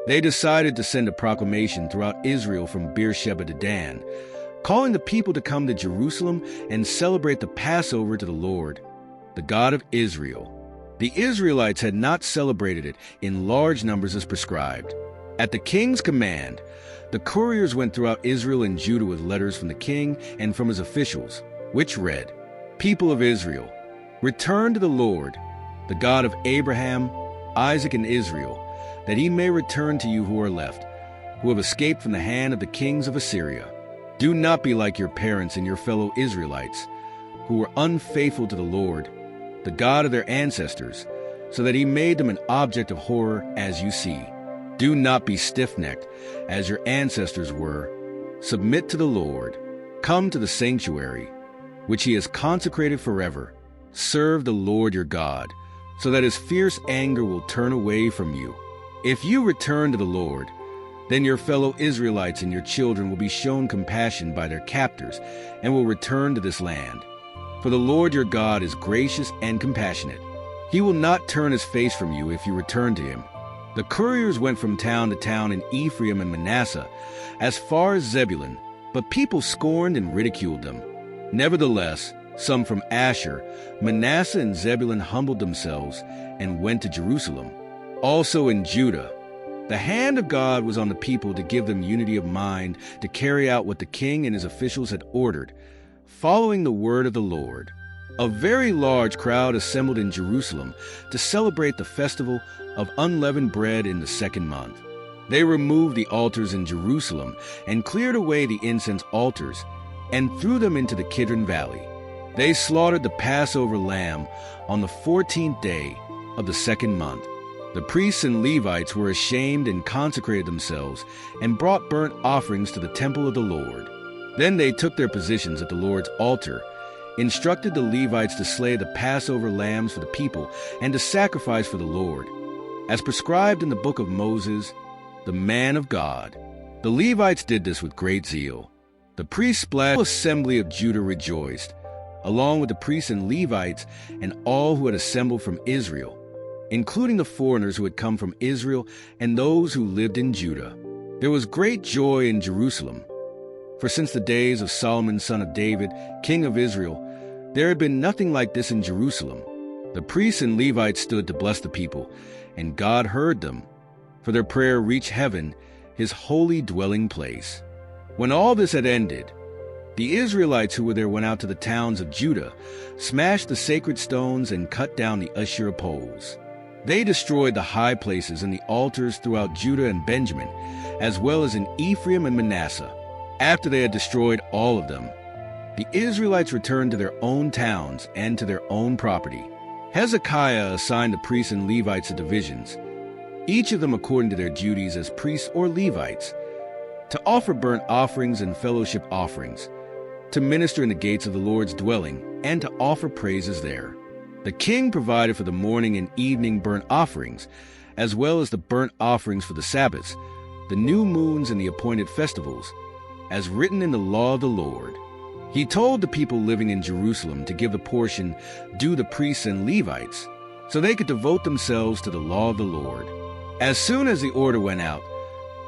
They decided to send a proclamation throughout Israel from Beersheba to Dan, calling the people to come to Jerusalem and celebrate the Passover to the Lord, the God of Israel. The Israelites had not celebrated it in large numbers as prescribed. At the king's command, the couriers went throughout Israel and Judah with letters from the king and from his officials, which read, "People of Israel, return to the Lord, the God of Abraham, Isaac, and Israel, that he may return to you who are left, who have escaped from the hand of the kings of Assyria. Do not be like your parents and your fellow Israelites, who were unfaithful to the Lord, the God of their ancestors, so that he made them an object of horror as you see. Do not be stiff-necked, as your ancestors were. Submit to the Lord. Come to the sanctuary, which he has consecrated forever. Serve the Lord your God, so that his fierce anger will turn away from you. If you return to the Lord, then your fellow Israelites and your children will be shown compassion by their captors and will return to this land. For the Lord your God is gracious and compassionate. He will not turn his face from you if you return to him." The couriers went from town to town in Ephraim and Manasseh, as far as Zebulun, but people scorned and ridiculed them. Nevertheless, some from Asher, Manasseh, and Zebulun humbled themselves and went to Jerusalem. Also in Judah, The hand of God was on the people to give them unity of mind to carry out what the king and his officials had ordered, following the word of the Lord. A very large crowd assembled in Jerusalem to celebrate the festival of unleavened bread in the second month. They removed the altars in Jerusalem and cleared away the incense altars and threw them into the Kidron Valley. They slaughtered the Passover lamb on the 14th day of the second month. The priests and Levites were ashamed and consecrated themselves and brought burnt offerings to the temple of the Lord. Then they took their positions at the Lord's altar, instructed the Levites to slay the Passover lambs for the people and to sacrifice for the Lord, as prescribed in the book of Moses, the man of God. The Levites did this with great zeal. The priests splashed. The assembly of Judah rejoiced, along with the priests and Levites and all who had assembled from Israel, including the foreigners who had come from Israel and those who lived in Judah. There was great joy in Jerusalem, for since the days of Solomon son of David, king of Israel, there had been nothing like this in Jerusalem. The priests and Levites stood to bless the people, and God heard them, for their prayer reached heaven, his holy dwelling place. When all this had ended, the Israelites who were there went out to the towns of Judah, smashed the sacred stones, and cut down the Asherah poles. They destroyed the high places and the altars throughout Judah and Benjamin, as well as in Ephraim and Manasseh. After they had destroyed all of them, the Israelites returned to their own towns and to their own property. Hezekiah assigned the priests and Levites to divisions, each of them according to their duties as priests or Levites, to offer burnt offerings and fellowship offerings, to minister in the gates of the Lord's dwelling, and to offer praises there. The king provided for the morning and evening burnt offerings, as well as the burnt offerings for the Sabbaths, the new moons and the appointed festivals, as written in the law of the Lord. He told the people living in Jerusalem to give the portion due the priests and Levites, so they could devote themselves to the law of the Lord. As soon as the order went out,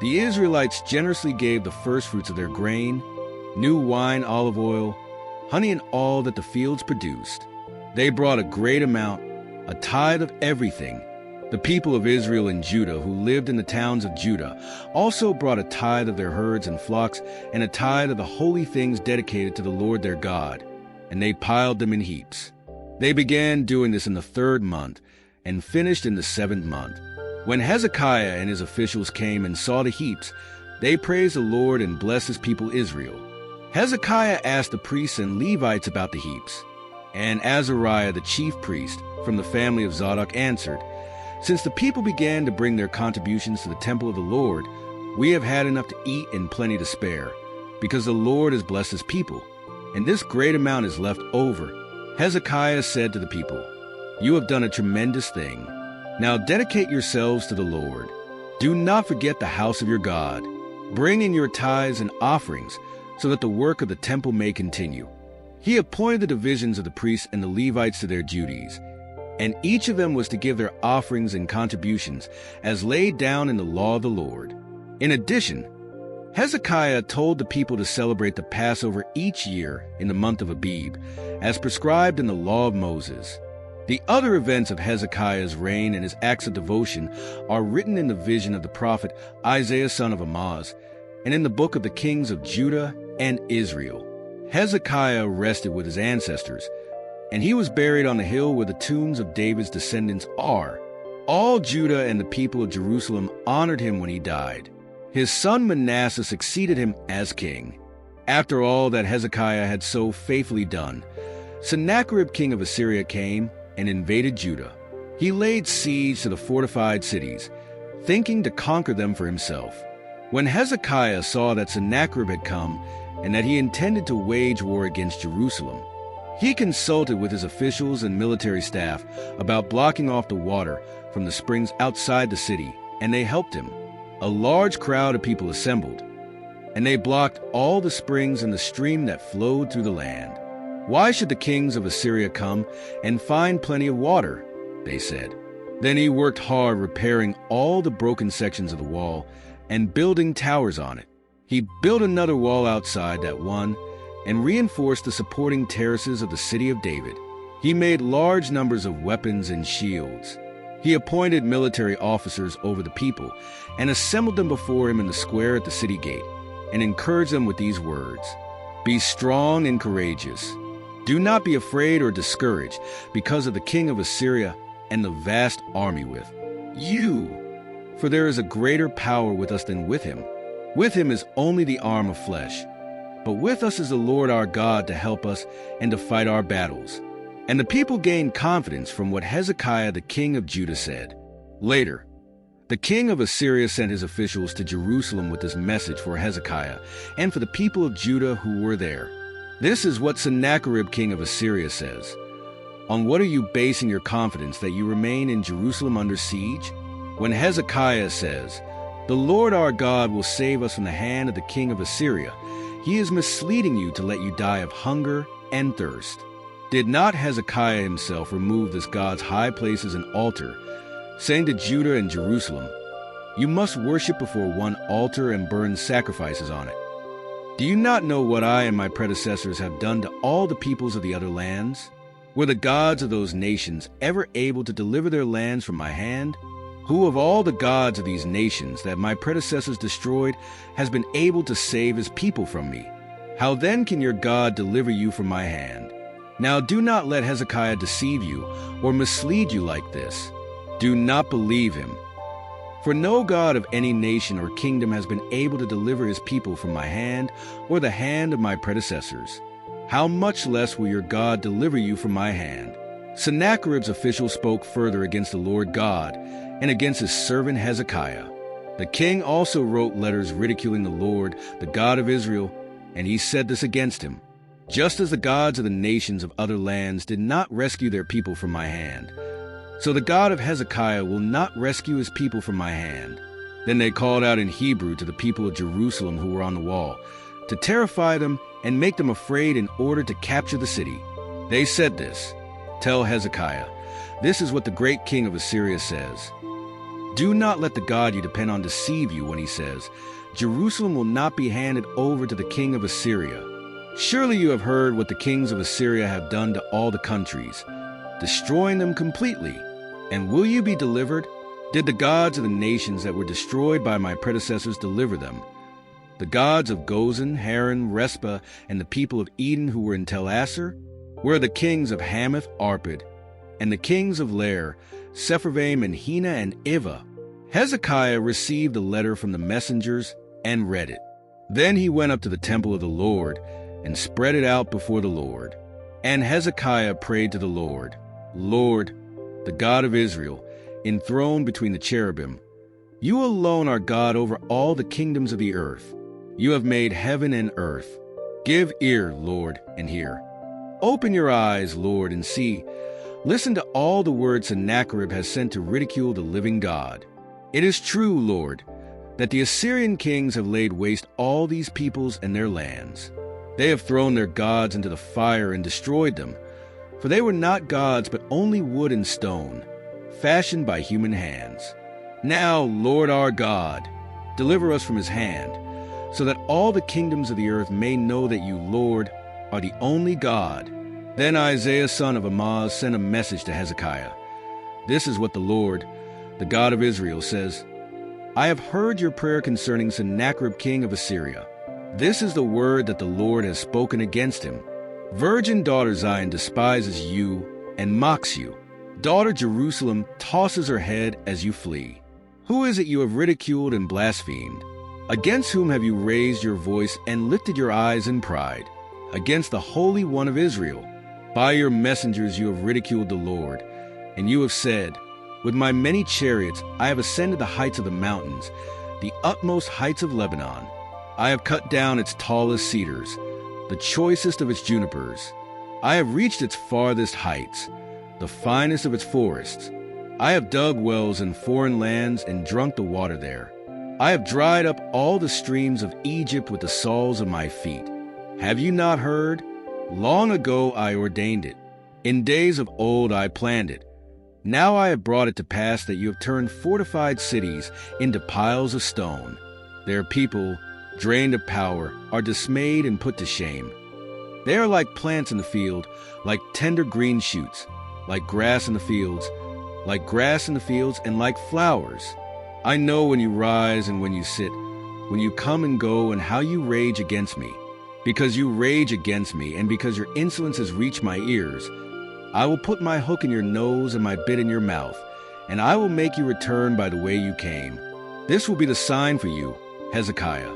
the Israelites generously gave the firstfruits of their grain, new wine, olive oil, honey, and all that the fields produced. They brought a great amount, a tithe of everything. The people of Israel and Judah who lived in the towns of Judah also brought a tithe of their herds and flocks and a tithe of the holy things dedicated to the Lord their God, and they piled them in heaps. They began doing this in the 3rd month and finished in the 7th month. When Hezekiah and his officials came and saw the heaps, they praised the Lord and blessed his people Israel. Hezekiah asked the priests and Levites about the heaps, and Azariah the chief priest from the family of Zadok answered, "Since the people began to bring their contributions to the temple of the Lord, we have had enough to eat and plenty to spare, because the Lord has blessed his people, and this great amount is left over." Hezekiah said to the people, "You have done a tremendous thing. Now dedicate yourselves to the Lord. Do not forget the house of your God. Bring in your tithes and offerings, so that the work of the temple may continue." He appointed the divisions of the priests and the Levites to their duties, and each of them was to give their offerings and contributions as laid down in the law of the Lord. In addition, Hezekiah told the people to celebrate the Passover each year in the month of Abib, as prescribed in the law of Moses. The other events of Hezekiah's reign and his acts of devotion are written in the vision of the prophet Isaiah son of Amoz, and in the book of the kings of Judah and Israel. Hezekiah rested with his ancestors, and he was buried on the hill where the tombs of David's descendants are. All Judah and the people of Jerusalem honored him when he died. His son Manasseh succeeded him as king. After all that Hezekiah had so faithfully done, Sennacherib king of Assyria came and invaded Judah. He laid siege to the fortified cities, thinking to conquer them for himself. When Hezekiah saw that Sennacherib had come and that he intended to wage war against Jerusalem, he consulted with his officials and military staff about blocking off the water from the springs outside the city, and they helped him. A large crowd of people assembled, and they blocked all the springs and the stream that flowed through the land. "Why should the kings of Assyria come and find plenty of water?" they said. Then he worked hard repairing all the broken sections of the wall and building towers on it. He built another wall outside that one and reinforced the supporting terraces of the city of David. He made large numbers of weapons and shields. He appointed military officers over the people and assembled them before him in the square at the city gate and encouraged them with these words, "Be strong and courageous. Do not be afraid or discouraged because of the king of Assyria and the vast army with you. For there is a greater power with us than with him. With him is only the arm of flesh. But with us is the Lord our God to help us and to fight our battles." And the people gained confidence from what Hezekiah the king of Judah said. Later, the king of Assyria sent his officials to Jerusalem with this message for Hezekiah and for the people of Judah who were there. This is what Sennacherib king of Assyria says. On what are you basing your confidence that you remain in Jerusalem under siege? When Hezekiah says, "The Lord our God will save us from the hand of the king of Assyria," he is misleading you to let you die of hunger and thirst. Did not Hezekiah himself remove this God's high place as an altar, saying to Judah and Jerusalem, "You must worship before one altar and burn sacrifices on it"? Do you not know what I and my predecessors have done to all the peoples of the other lands? Were the gods of those nations ever able to deliver their lands from my hand? Who of all the gods of these nations that my predecessors destroyed has been able to save his people from me? How then can your God deliver you from my hand? Now do not let Hezekiah deceive you or mislead you like this. Do not believe him. For no god of any nation or kingdom has been able to deliver his people from my hand or the hand of my predecessors. How much less will your God deliver you from my hand? Sennacherib's officials spoke further against the Lord God and against his servant Hezekiah. The king also wrote letters ridiculing the Lord, the God of Israel, and he said this against him: "Just as the gods of the nations of other lands did not rescue their people from my hand, so the God of Hezekiah will not rescue his people from my hand." Then they called out in Hebrew to the people of Jerusalem who were on the wall, to terrify them and make them afraid in order to capture the city. They said this: "Tell Hezekiah, this is what the great king of Assyria says. Do not let the God you depend on deceive you when he says, 'Jerusalem will not be handed over to the king of Assyria.' Surely you have heard what the kings of Assyria have done to all the countries, destroying them completely. And will you be delivered? Did the gods of the nations that were destroyed by my predecessors deliver them? The gods of Gozan, Haran, Respah, and the people of Eden who were in Tel Assar? Where are the kings of Hamath, Arpad, and the kings of Lair, Sepharvaim, and Hena, and Ivah?" Hezekiah received the letter from the messengers and read it. Then he went up to the temple of the Lord and spread it out before the Lord. And Hezekiah prayed to the Lord, "Lord, the God of Israel, enthroned between the cherubim, you alone are God over all the kingdoms of the earth. You have made heaven and earth. Give ear, Lord, and hear. Open your eyes, Lord, and see. Listen to all the words Sennacherib has sent to ridicule the living God. It is true, Lord, that the Assyrian kings have laid waste all these peoples and their lands. They have thrown their gods into the fire and destroyed them, for they were not gods but only wood and stone, fashioned by human hands. Now, Lord our God, deliver us from his hand, so that all the kingdoms of the earth may know that you, Lord, are the only God." Then Isaiah son of Amoz sent a message to Hezekiah. "This is what the Lord, the God of Israel, says: I have heard your prayer concerning Sennacherib king of Assyria. This is the word that the Lord has spoken against him. Virgin daughter Zion despises you and mocks you. Daughter Jerusalem tosses her head as you flee. Who is it you have ridiculed and blasphemed? Against whom have you raised your voice and lifted your eyes in pride? Against the Holy One of Israel. By your messengers you have ridiculed the Lord, and you have said, with my many chariots I have ascended the heights of the mountains, the utmost heights of Lebanon. I have cut down its tallest cedars, the choicest of its junipers. I have reached its farthest heights, the finest of its forests. I have dug wells in foreign lands and drunk the water there. I have dried up all the streams of Egypt with the soles of my feet. Have you not heard? Long ago I ordained it. In days of old I planned it. Now I have brought it to pass that you have turned fortified cities into piles of stone. Their people, drained of power, are dismayed and put to shame. They are like plants in the field, like tender green shoots, like grass in the fields, like grass in the fields and like flowers. I know when you rise and when you sit, when you come and go, and how you rage against me. Because you rage against me, and because your insolence has reached my ears, I will put my hook in your nose and my bit in your mouth, and I will make you return by the way you came. This will be the sign for you, Hezekiah.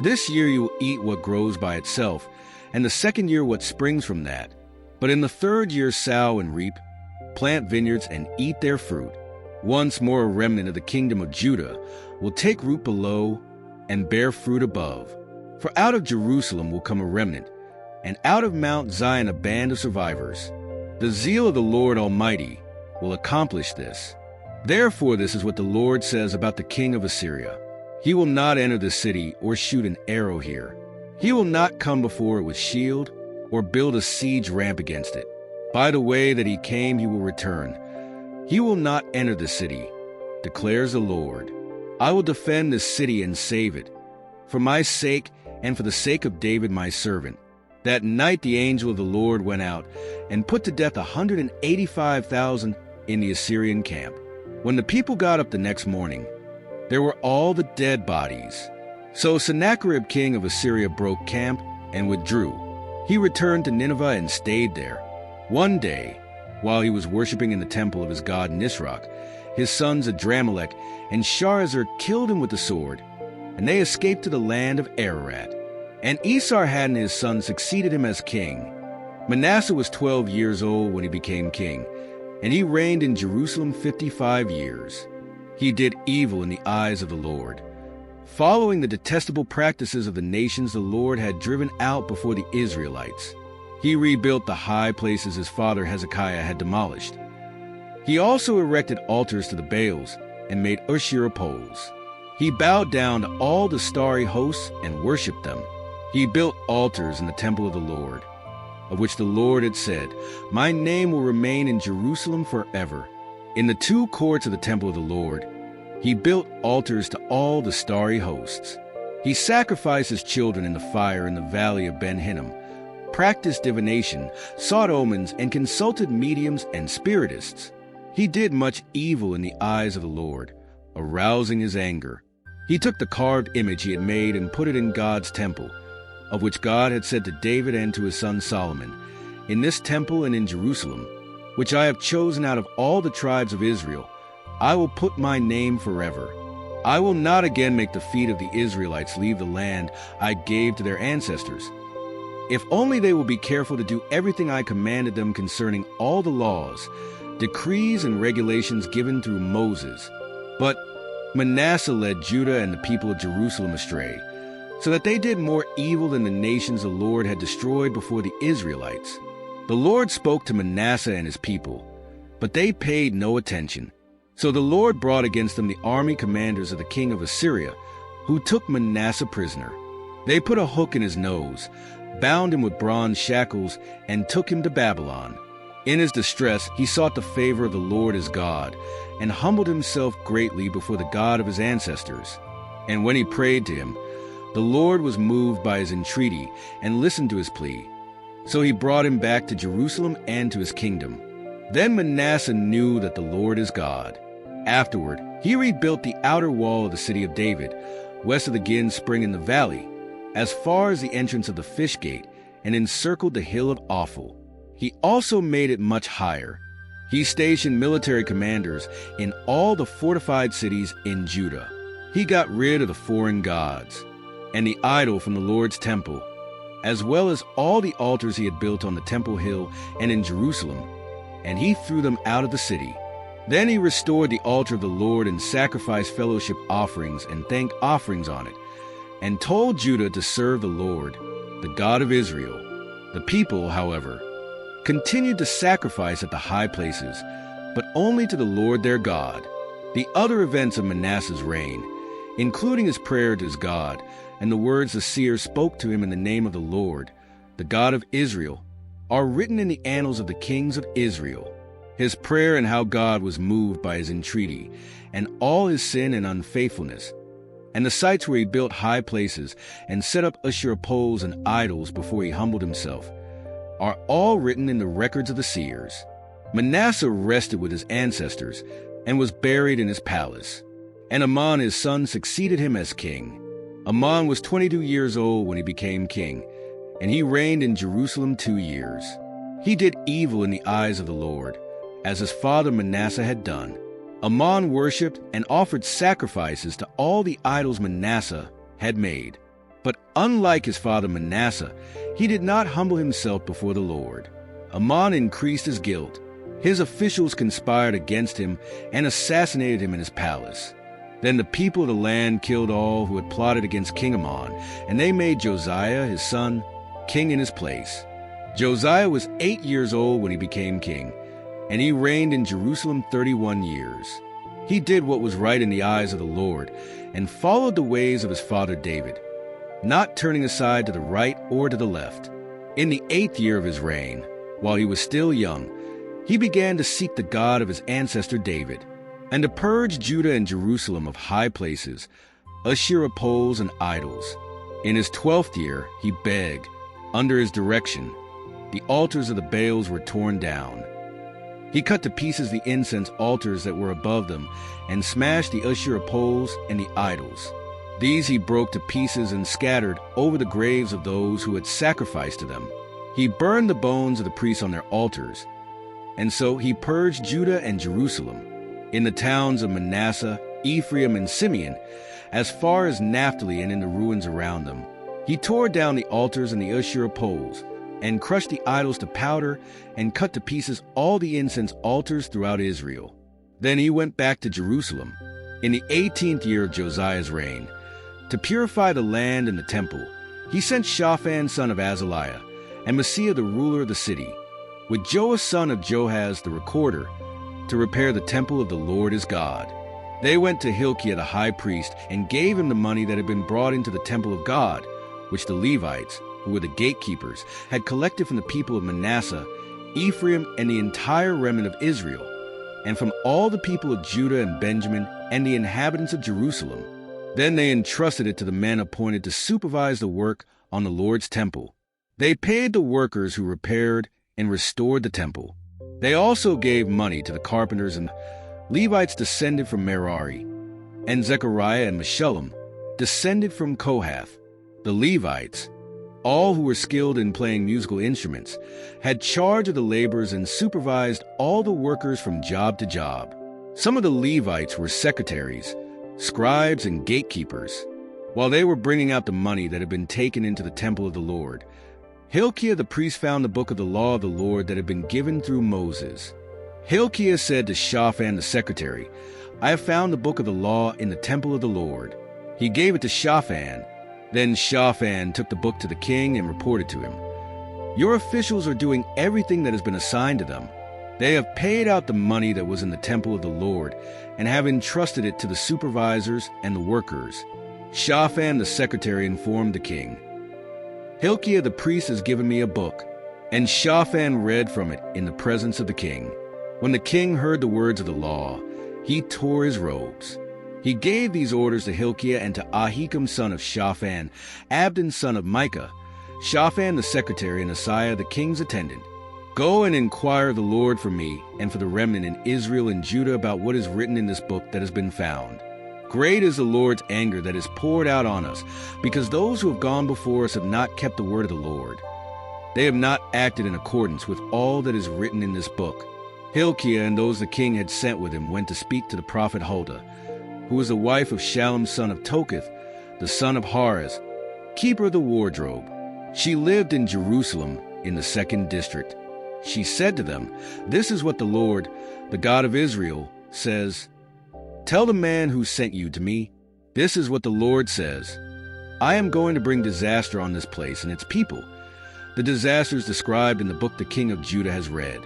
This year you will eat what grows by itself, and the second year what springs from that. But in the third year sow and reap, plant vineyards and eat their fruit. Once more a remnant of the kingdom of Judah will take root below and bear fruit above. For out of Jerusalem will come a remnant, and out of Mount Zion a band of survivors. The zeal of the Lord Almighty will accomplish this. Therefore this is what the Lord says about the king of Assyria. He will not enter the city or shoot an arrow here. He will not come before it with shield or build a siege ramp against it. By the way that he came he will return. He will not enter the city, declares the Lord. I will defend this city and save it, for my sake and for the sake of David my servant. That night the angel of the Lord went out and put to death 185,000 in the Assyrian camp. When the people got up the next morning, there were all the dead bodies. So Sennacherib king of Assyria broke camp and withdrew. He returned to Nineveh and stayed there. One day, while he was worshiping in the temple of his god Nisroch, his sons Adramelech and Sharezer killed him with the sword, and they escaped to the land of Ararat. And Esarhaddon his son succeeded him as king. Manasseh was 12 years old when he became king, and he reigned in Jerusalem 55 years. He did evil in the eyes of the Lord, following the detestable practices of the nations the Lord had driven out before the Israelites. He rebuilt the high places his father Hezekiah had demolished. He also erected altars to the Baals and made Asherah poles. He bowed down to all the starry hosts and worshipped them. He built altars in the temple of the Lord, of which the Lord had said, "My name will remain in Jerusalem forever." In the two courts of the temple of the Lord, he built altars to all the starry hosts. He sacrificed his children in the fire in the valley of Ben-Hinnom, practiced divination, sought omens, and consulted mediums and spiritists. He did much evil in the eyes of the Lord, arousing his anger. He took the carved image he had made and put it in God's temple, of which God had said to David and to his son Solomon, "In this temple and in Jerusalem, which I have chosen out of all the tribes of Israel, I will put my name forever. I will not again make the feet of the Israelites leave the land I gave to their ancestors, if only they will be careful to do everything I commanded them concerning all the laws, decrees, and regulations given through Moses." But Manasseh led Judah and the people of Jerusalem astray, so that they did more evil than the nations the Lord had destroyed before the Israelites. The Lord spoke to Manasseh and his people, but they paid no attention. So the Lord brought against them the army commanders of the king of Assyria, who took Manasseh prisoner. They put a hook in his nose, bound him with bronze shackles, and took him to Babylon. In his distress he sought the favor of the Lord his God, and humbled himself greatly before the God of his ancestors. And when he prayed to him, the Lord was moved by his entreaty and listened to his plea. So he brought him back to Jerusalem and to his kingdom. Then Manasseh knew that the Lord is God. Afterward, he rebuilt the outer wall of the city of David, west of the Gin spring in the valley, as far as the entrance of the fish gate, and encircled the hill of Ophel. He also made it much higher. He stationed military commanders in all the fortified cities in Judah. He got rid of the foreign gods and the idol from the Lord's temple, as well as all the altars he had built on the temple hill and in Jerusalem, and he threw them out of the city. Then he restored the altar of the Lord and sacrificed fellowship offerings and thank offerings on it, and told Judah to serve the Lord, the God of Israel. The people, however, continued to sacrifice at the high places, but only to the Lord their God. The other events of Manasseh's reign, including his prayer to his God, and the words the seer spoke to him in the name of the Lord, the God of Israel, are written in the annals of the kings of Israel. His prayer and how God was moved by his entreaty, and all his sin and unfaithfulness, and the sites where he built high places and set up Asherah poles and idols before he humbled himself, are all written in the records of the seers. Manasseh rested with his ancestors and was buried in his palace. And Amon his son succeeded him as king. Amon was 22 years old when he became king, and he reigned in Jerusalem 2 years. He did evil in the eyes of the Lord, as his father Manasseh had done. Amon worshipped and offered sacrifices to all the idols Manasseh had made. But unlike his father Manasseh, he did not humble himself before the Lord. Amon increased his guilt. His officials conspired against him and assassinated him in his palace. Then the people of the land killed all who had plotted against King Amon, and they made Josiah, his son, king in his place. Josiah was 8 years old when he became king, and he reigned in Jerusalem 31 years. He did what was right in the eyes of the Lord, and followed the ways of his father David, not turning aside to the right or to the left. In the 8th year of his reign, while he was still young, he began to seek the God of his ancestor David, and to purge Judah and Jerusalem of high places, Asherah poles, and idols. In his 12th year he begged. Under his direction, the altars of the Baals were torn down. He cut to pieces the incense altars that were above them, and smashed the Asherah poles and the idols. These he broke to pieces and scattered over the graves of those who had sacrificed to them. He burned the bones of the priests on their altars. And so he purged Judah and Jerusalem, in the towns of Manasseh, Ephraim, and Simeon, as far as Naphtali and in the ruins around them. He tore down the altars and the Asherah poles, and crushed the idols to powder, and cut to pieces all the incense altars throughout Israel. Then he went back to Jerusalem, in the 18th year of Josiah's reign. To purify the land and the temple, he sent Shaphan son of Azaliah, and Maaseiah the ruler of the city, with Joah son of Joahaz the recorder, to repair the temple of the Lord his God. They went to Hilkiah the high priest, and gave him the money that had been brought into the temple of God, which the Levites, who were the gatekeepers, had collected from the people of Manasseh, Ephraim, and the entire remnant of Israel, and from all the people of Judah and Benjamin, and the inhabitants of Jerusalem. Then they entrusted it to the men appointed to supervise the work on the Lord's temple. They paid the workers who repaired and restored the temple. They also gave money to the carpenters, and Levites descended from Merari, and Zechariah and Meshullam descended from Kohath. The Levites, all who were skilled in playing musical instruments, had charge of the laborers and supervised all the workers from job to job. Some of the Levites were secretaries, scribes, and gatekeepers. While they were bringing out the money that had been taken into the temple of the Lord, Hilkiah the priest found the book of the law of the Lord that had been given through Moses. Hilkiah said to Shaphan the secretary, "I have found the book of the law in the temple of the Lord." He gave it to Shaphan. Then Shaphan took the book to the king and reported to him, "Your officials are doing everything that has been assigned to them. They have paid out the money that was in the temple of the Lord, and have entrusted it to the supervisors and the workers." Shaphan the secretary informed the king, "Hilkiah the priest has given me a book." And Shaphan read from it in the presence of the king. When the king heard the words of the law, he tore his robes. He gave these orders to Hilkiah and to Ahikam son of Shaphan, Abdon son of Micah, Shaphan the secretary, and Asaiah the king's attendant. "Go and inquire of the Lord for me and for the remnant in Israel and Judah about what is written in this book that has been found. Great is the Lord's anger that is poured out on us, because those who have gone before us have not kept the word of the Lord. They have not acted in accordance with all that is written in this book." Hilkiah and those the king had sent with him went to speak to the prophet Huldah, who was the wife of Shallum son of Toketh, the son of Harez, keeper of the wardrobe. She lived in Jerusalem in the 2nd district. She said to them, "This is what the Lord, the God of Israel, says. Tell the man who sent you to me, this is what the Lord says. I am going to bring disaster on this place and its people, the disasters described in the book the king of Judah has read.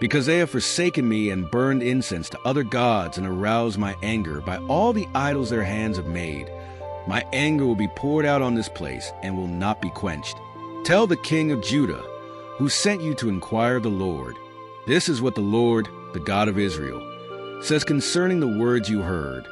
Because they have forsaken me and burned incense to other gods and aroused my anger by all the idols their hands have made, my anger will be poured out on this place and will not be quenched. Tell the king of Judah, who sent you to inquire of the Lord, this is what the Lord, the God of Israel, says concerning the words you heard.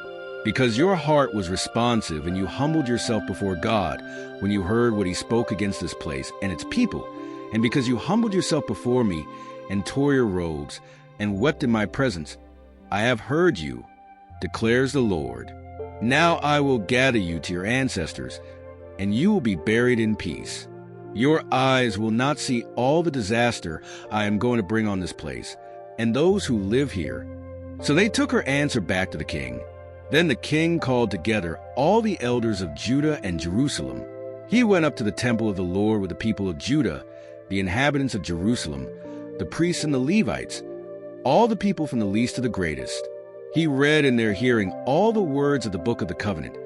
Because your heart was responsive and you humbled yourself before God when you heard what he spoke against this place and its people, and because you humbled yourself before me and tore your robes, and wept in my presence. I have heard you, declares the Lord. Now I will gather you to your ancestors, and you will be buried in peace. Your eyes will not see all the disaster I am going to bring on this place, and those who live here." So they took her answer back to the king. Then the king called together all the elders of Judah and Jerusalem. He went up to the temple of the Lord with the people of Judah, the inhabitants of Jerusalem, the priests and the Levites, all the people from the least to the greatest. He read in their hearing all the words of the book of the covenant,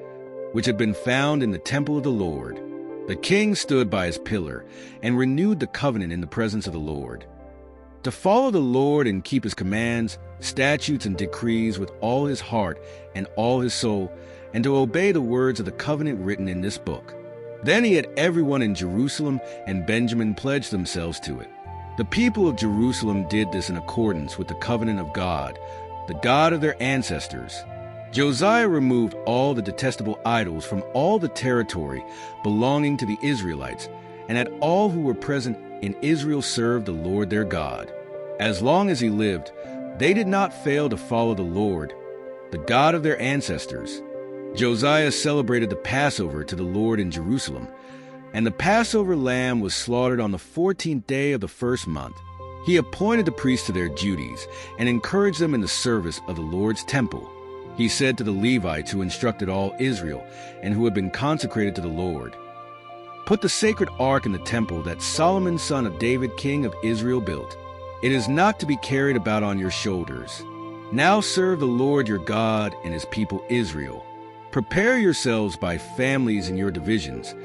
which had been found in the temple of the Lord. The king stood by his pillar and renewed the covenant in the presence of the Lord, to follow the Lord and keep his commands, statutes, and decrees with all his heart and all his soul, and to obey the words of the covenant written in this book. Then he had everyone in Jerusalem and Benjamin pledge themselves to it. The people of Jerusalem did this in accordance with the covenant of God, the God of their ancestors. Josiah removed all the detestable idols from all the territory belonging to the Israelites, and had all who were present in Israel serve the Lord their God. As long as he lived, they did not fail to follow the Lord, the God of their ancestors. Josiah celebrated the Passover to the Lord in Jerusalem, and the Passover lamb was slaughtered on the 14th day of the first month. He appointed the priests to their duties and encouraged them in the service of the Lord's temple. He said to the Levites who instructed all Israel and who had been consecrated to the Lord, "Put the sacred ark in the temple that Solomon son of David king of Israel built. It is not to be carried about on your shoulders. Now serve the Lord your God and his people Israel. Prepare yourselves by families in your divisions,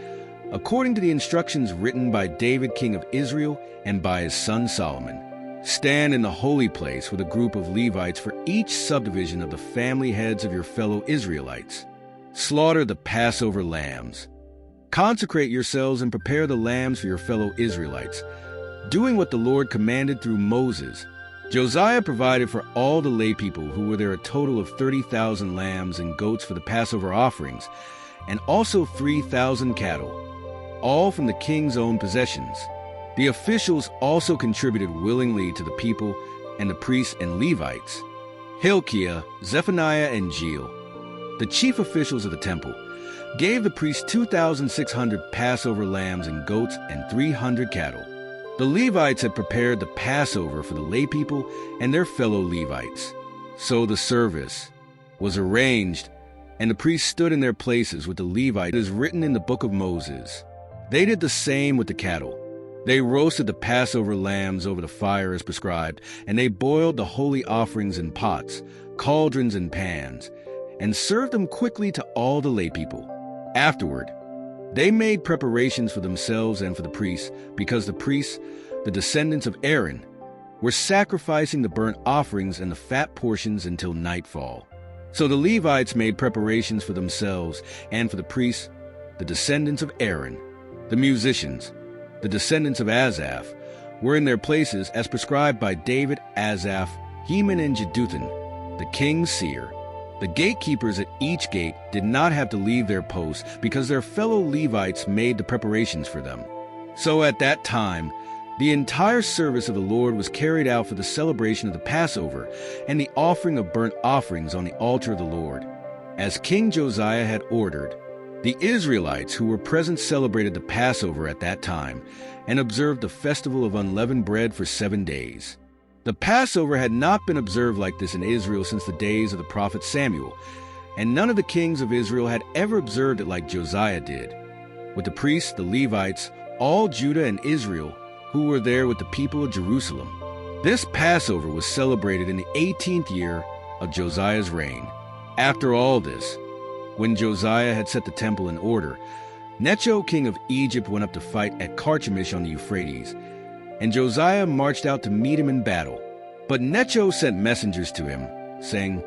according to the instructions written by David king of Israel and by his son Solomon. Stand in the holy place with a group of Levites for each subdivision of the family heads of your fellow Israelites. Slaughter the Passover lambs. Consecrate yourselves and prepare the lambs for your fellow Israelites, doing what the Lord commanded through Moses." Josiah provided for all the laypeople, who were there a total of 30,000 lambs and goats for the Passover offerings, and also 3,000 cattle, all from the king's own possessions. The officials also contributed willingly to the people and the priests and Levites: Hilkiah, Zephaniah, and Jeiel, the chief officials of the temple, gave the priests 2,600 Passover lambs and goats and 300 cattle. The Levites had prepared the Passover for the laypeople and their fellow Levites. So the service was arranged, and the priests stood in their places with the Levites as written in the book of Moses. They did the same with the cattle. They roasted the Passover lambs over the fire as prescribed, and they boiled the holy offerings in pots, cauldrons, and pans, and served them quickly to all the laypeople. Afterward, they made preparations for themselves and for the priests, because the priests, the descendants of Aaron, were sacrificing the burnt offerings and the fat portions until nightfall. So the Levites made preparations for themselves and for the priests, the descendants of Aaron. The musicians, the descendants of Asaph, were in their places as prescribed by David, Asaph, Heman, and Jeduthun, the king's seer. The gatekeepers at each gate did not have to leave their posts because their fellow Levites made the preparations for them. So at that time, the entire service of the Lord was carried out for the celebration of the Passover and the offering of burnt offerings on the altar of the Lord, as King Josiah had ordered. The Israelites who were present celebrated the Passover at that time and observed the festival of unleavened bread for 7 days. The Passover had not been observed like this in Israel since the days of the prophet Samuel, and none of the kings of Israel had ever observed it like Josiah did. With the priests, the Levites, all Judah and Israel, who were there with the people of Jerusalem. This Passover was celebrated in the 18th year of Josiah's reign. After all this, when Josiah had set the temple in order, Necho, king of Egypt, went up to fight at Carchemish on the Euphrates, and Josiah marched out to meet him in battle. But Necho sent messengers to him, saying,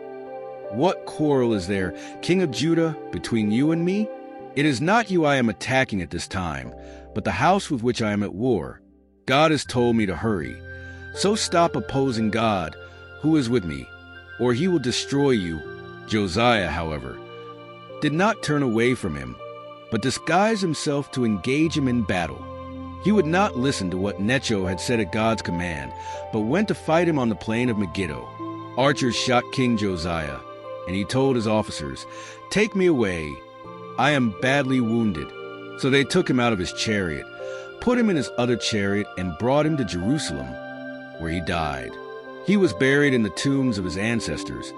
"What quarrel is there, king of Judah, between you and me? It is not you I am attacking at this time, but the house with which I am at war. God has told me to hurry. So stop opposing God, who is with me, or he will destroy you." Josiah, however, did not turn away from him, but disguised himself to engage him in battle. He would not listen to what Necho had said at God's command, but went to fight him on the plain of Megiddo. Archers shot King Josiah, and he told his officers, "Take me away. I am badly wounded." So they took him out of his chariot, put him in his other chariot, and brought him to Jerusalem, where he died. He was buried in the tombs of his ancestors,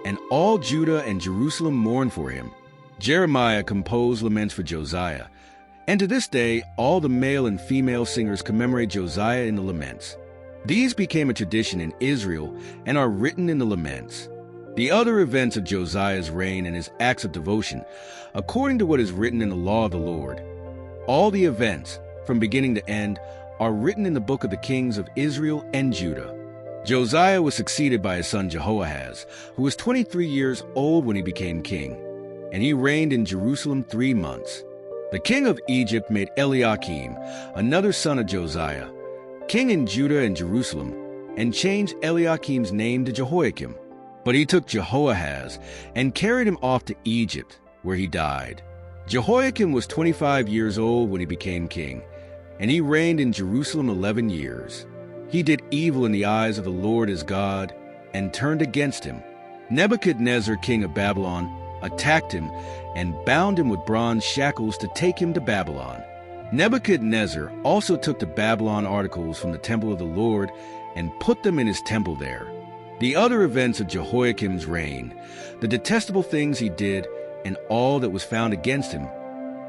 and all Judah and Jerusalem mourned for him. Jeremiah composed laments for Josiah, and to this day all the male and female singers commemorate Josiah in the laments. These became a tradition in Israel and are written in the laments. The other events of Josiah's reign and his acts of devotion, according to what is written in the law of the Lord. All the events, from beginning to end, are written in the book of the kings of Israel and Judah. Josiah was succeeded by his son Jehoahaz, who was 23 years old when he became king, and he reigned in Jerusalem 3 months. The king of Egypt made Eliakim, another son of Josiah, king in Judah and Jerusalem, and changed Eliakim's name to Jehoiakim. But he took Jehoahaz and carried him off to Egypt, where he died. Jehoiakim was 25 years old when he became king, and he reigned in Jerusalem 11 years. He did evil in the eyes of the Lord his God, and turned against him. Nebuchadnezzar, king of Babylon, attacked him and bound him with bronze shackles to take him to Babylon. Nebuchadnezzar also took to Babylon articles from the temple of the Lord and put them in his temple there. The other events of Jehoiakim's reign, the detestable things he did, and all that was found against him,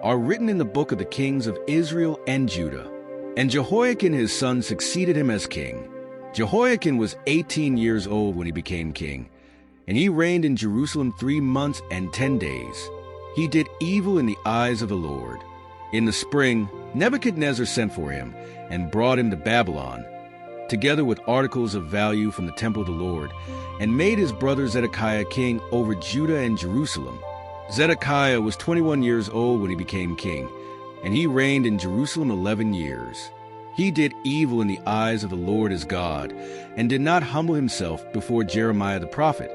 are written in the book of the kings of Israel and Judah. And Jehoiakim his son succeeded him as king. Jehoiakim was 18 years old when he became king, and he reigned in Jerusalem 3 months and 10 days. He did evil in the eyes of the Lord. In the spring, Nebuchadnezzar sent for him and brought him to Babylon, together with articles of value from the temple of the Lord, and made his brother Zedekiah king over Judah and Jerusalem. Zedekiah was 21 years old when he became king, and he reigned in Jerusalem 11 years. He did evil in the eyes of the Lord his God, and did not humble himself before Jeremiah the prophet,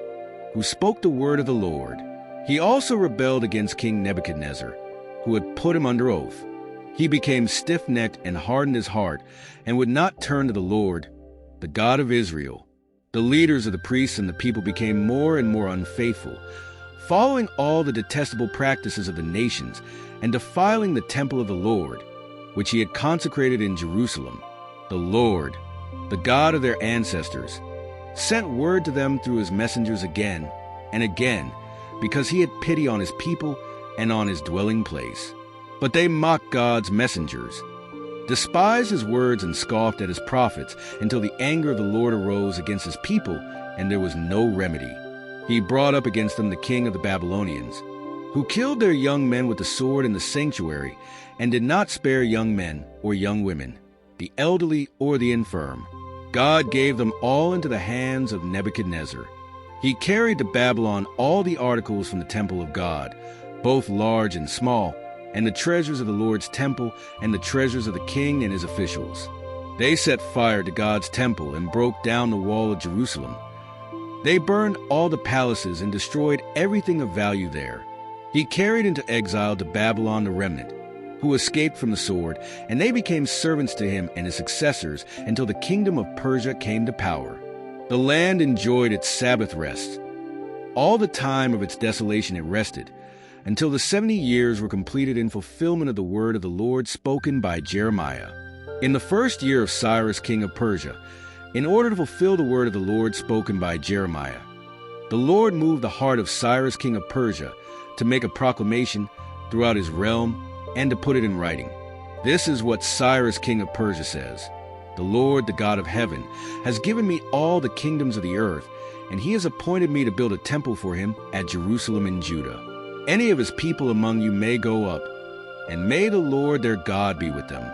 who spoke the word of the Lord. He also rebelled against King Nebuchadnezzar, who had put him under oath. He became stiff-necked and hardened his heart, and would not turn to the Lord, the God of Israel. The leaders of the priests and the people became more and more unfaithful, following all the detestable practices of the nations, and defiling the temple of the Lord, which he had consecrated in Jerusalem. The Lord, the God of their ancestors, sent word to them through his messengers again and again, because he had pity on his people and on his dwelling place. But they mocked God's messengers, despised his words, and scoffed at his prophets, until the anger of the Lord arose against his people, and there was no remedy. He brought up against them the king of the Babylonians, who killed their young men with the sword in the sanctuary, and did not spare young men or young women, the elderly or the infirm. God gave them all into the hands of Nebuchadnezzar. He carried to Babylon all the articles from the temple of God, both large and small, and the treasures of the Lord's temple, and the treasures of the king and his officials. They set fire to God's temple and broke down the wall of Jerusalem. They burned all the palaces and destroyed everything of value there. He carried into exile to Babylon the remnant, who escaped from the sword, and they became servants to him and his successors until the kingdom of Persia came to power. The land enjoyed its Sabbath rest. All the time of its desolation it rested, until the 70 years were completed in fulfillment of the word of the Lord spoken by Jeremiah. In the first year of Cyrus king of Persia, in order to fulfill the word of the Lord spoken by Jeremiah, the Lord moved the heart of Cyrus king of Persia to make a proclamation throughout his realm and to put it in writing. This is what Cyrus king of Persia says: "The Lord, the God of heaven, has given me all the kingdoms of the earth, and he has appointed me to build a temple for him at Jerusalem in Judah. Any of his people among you may go up, and may the Lord their God be with them.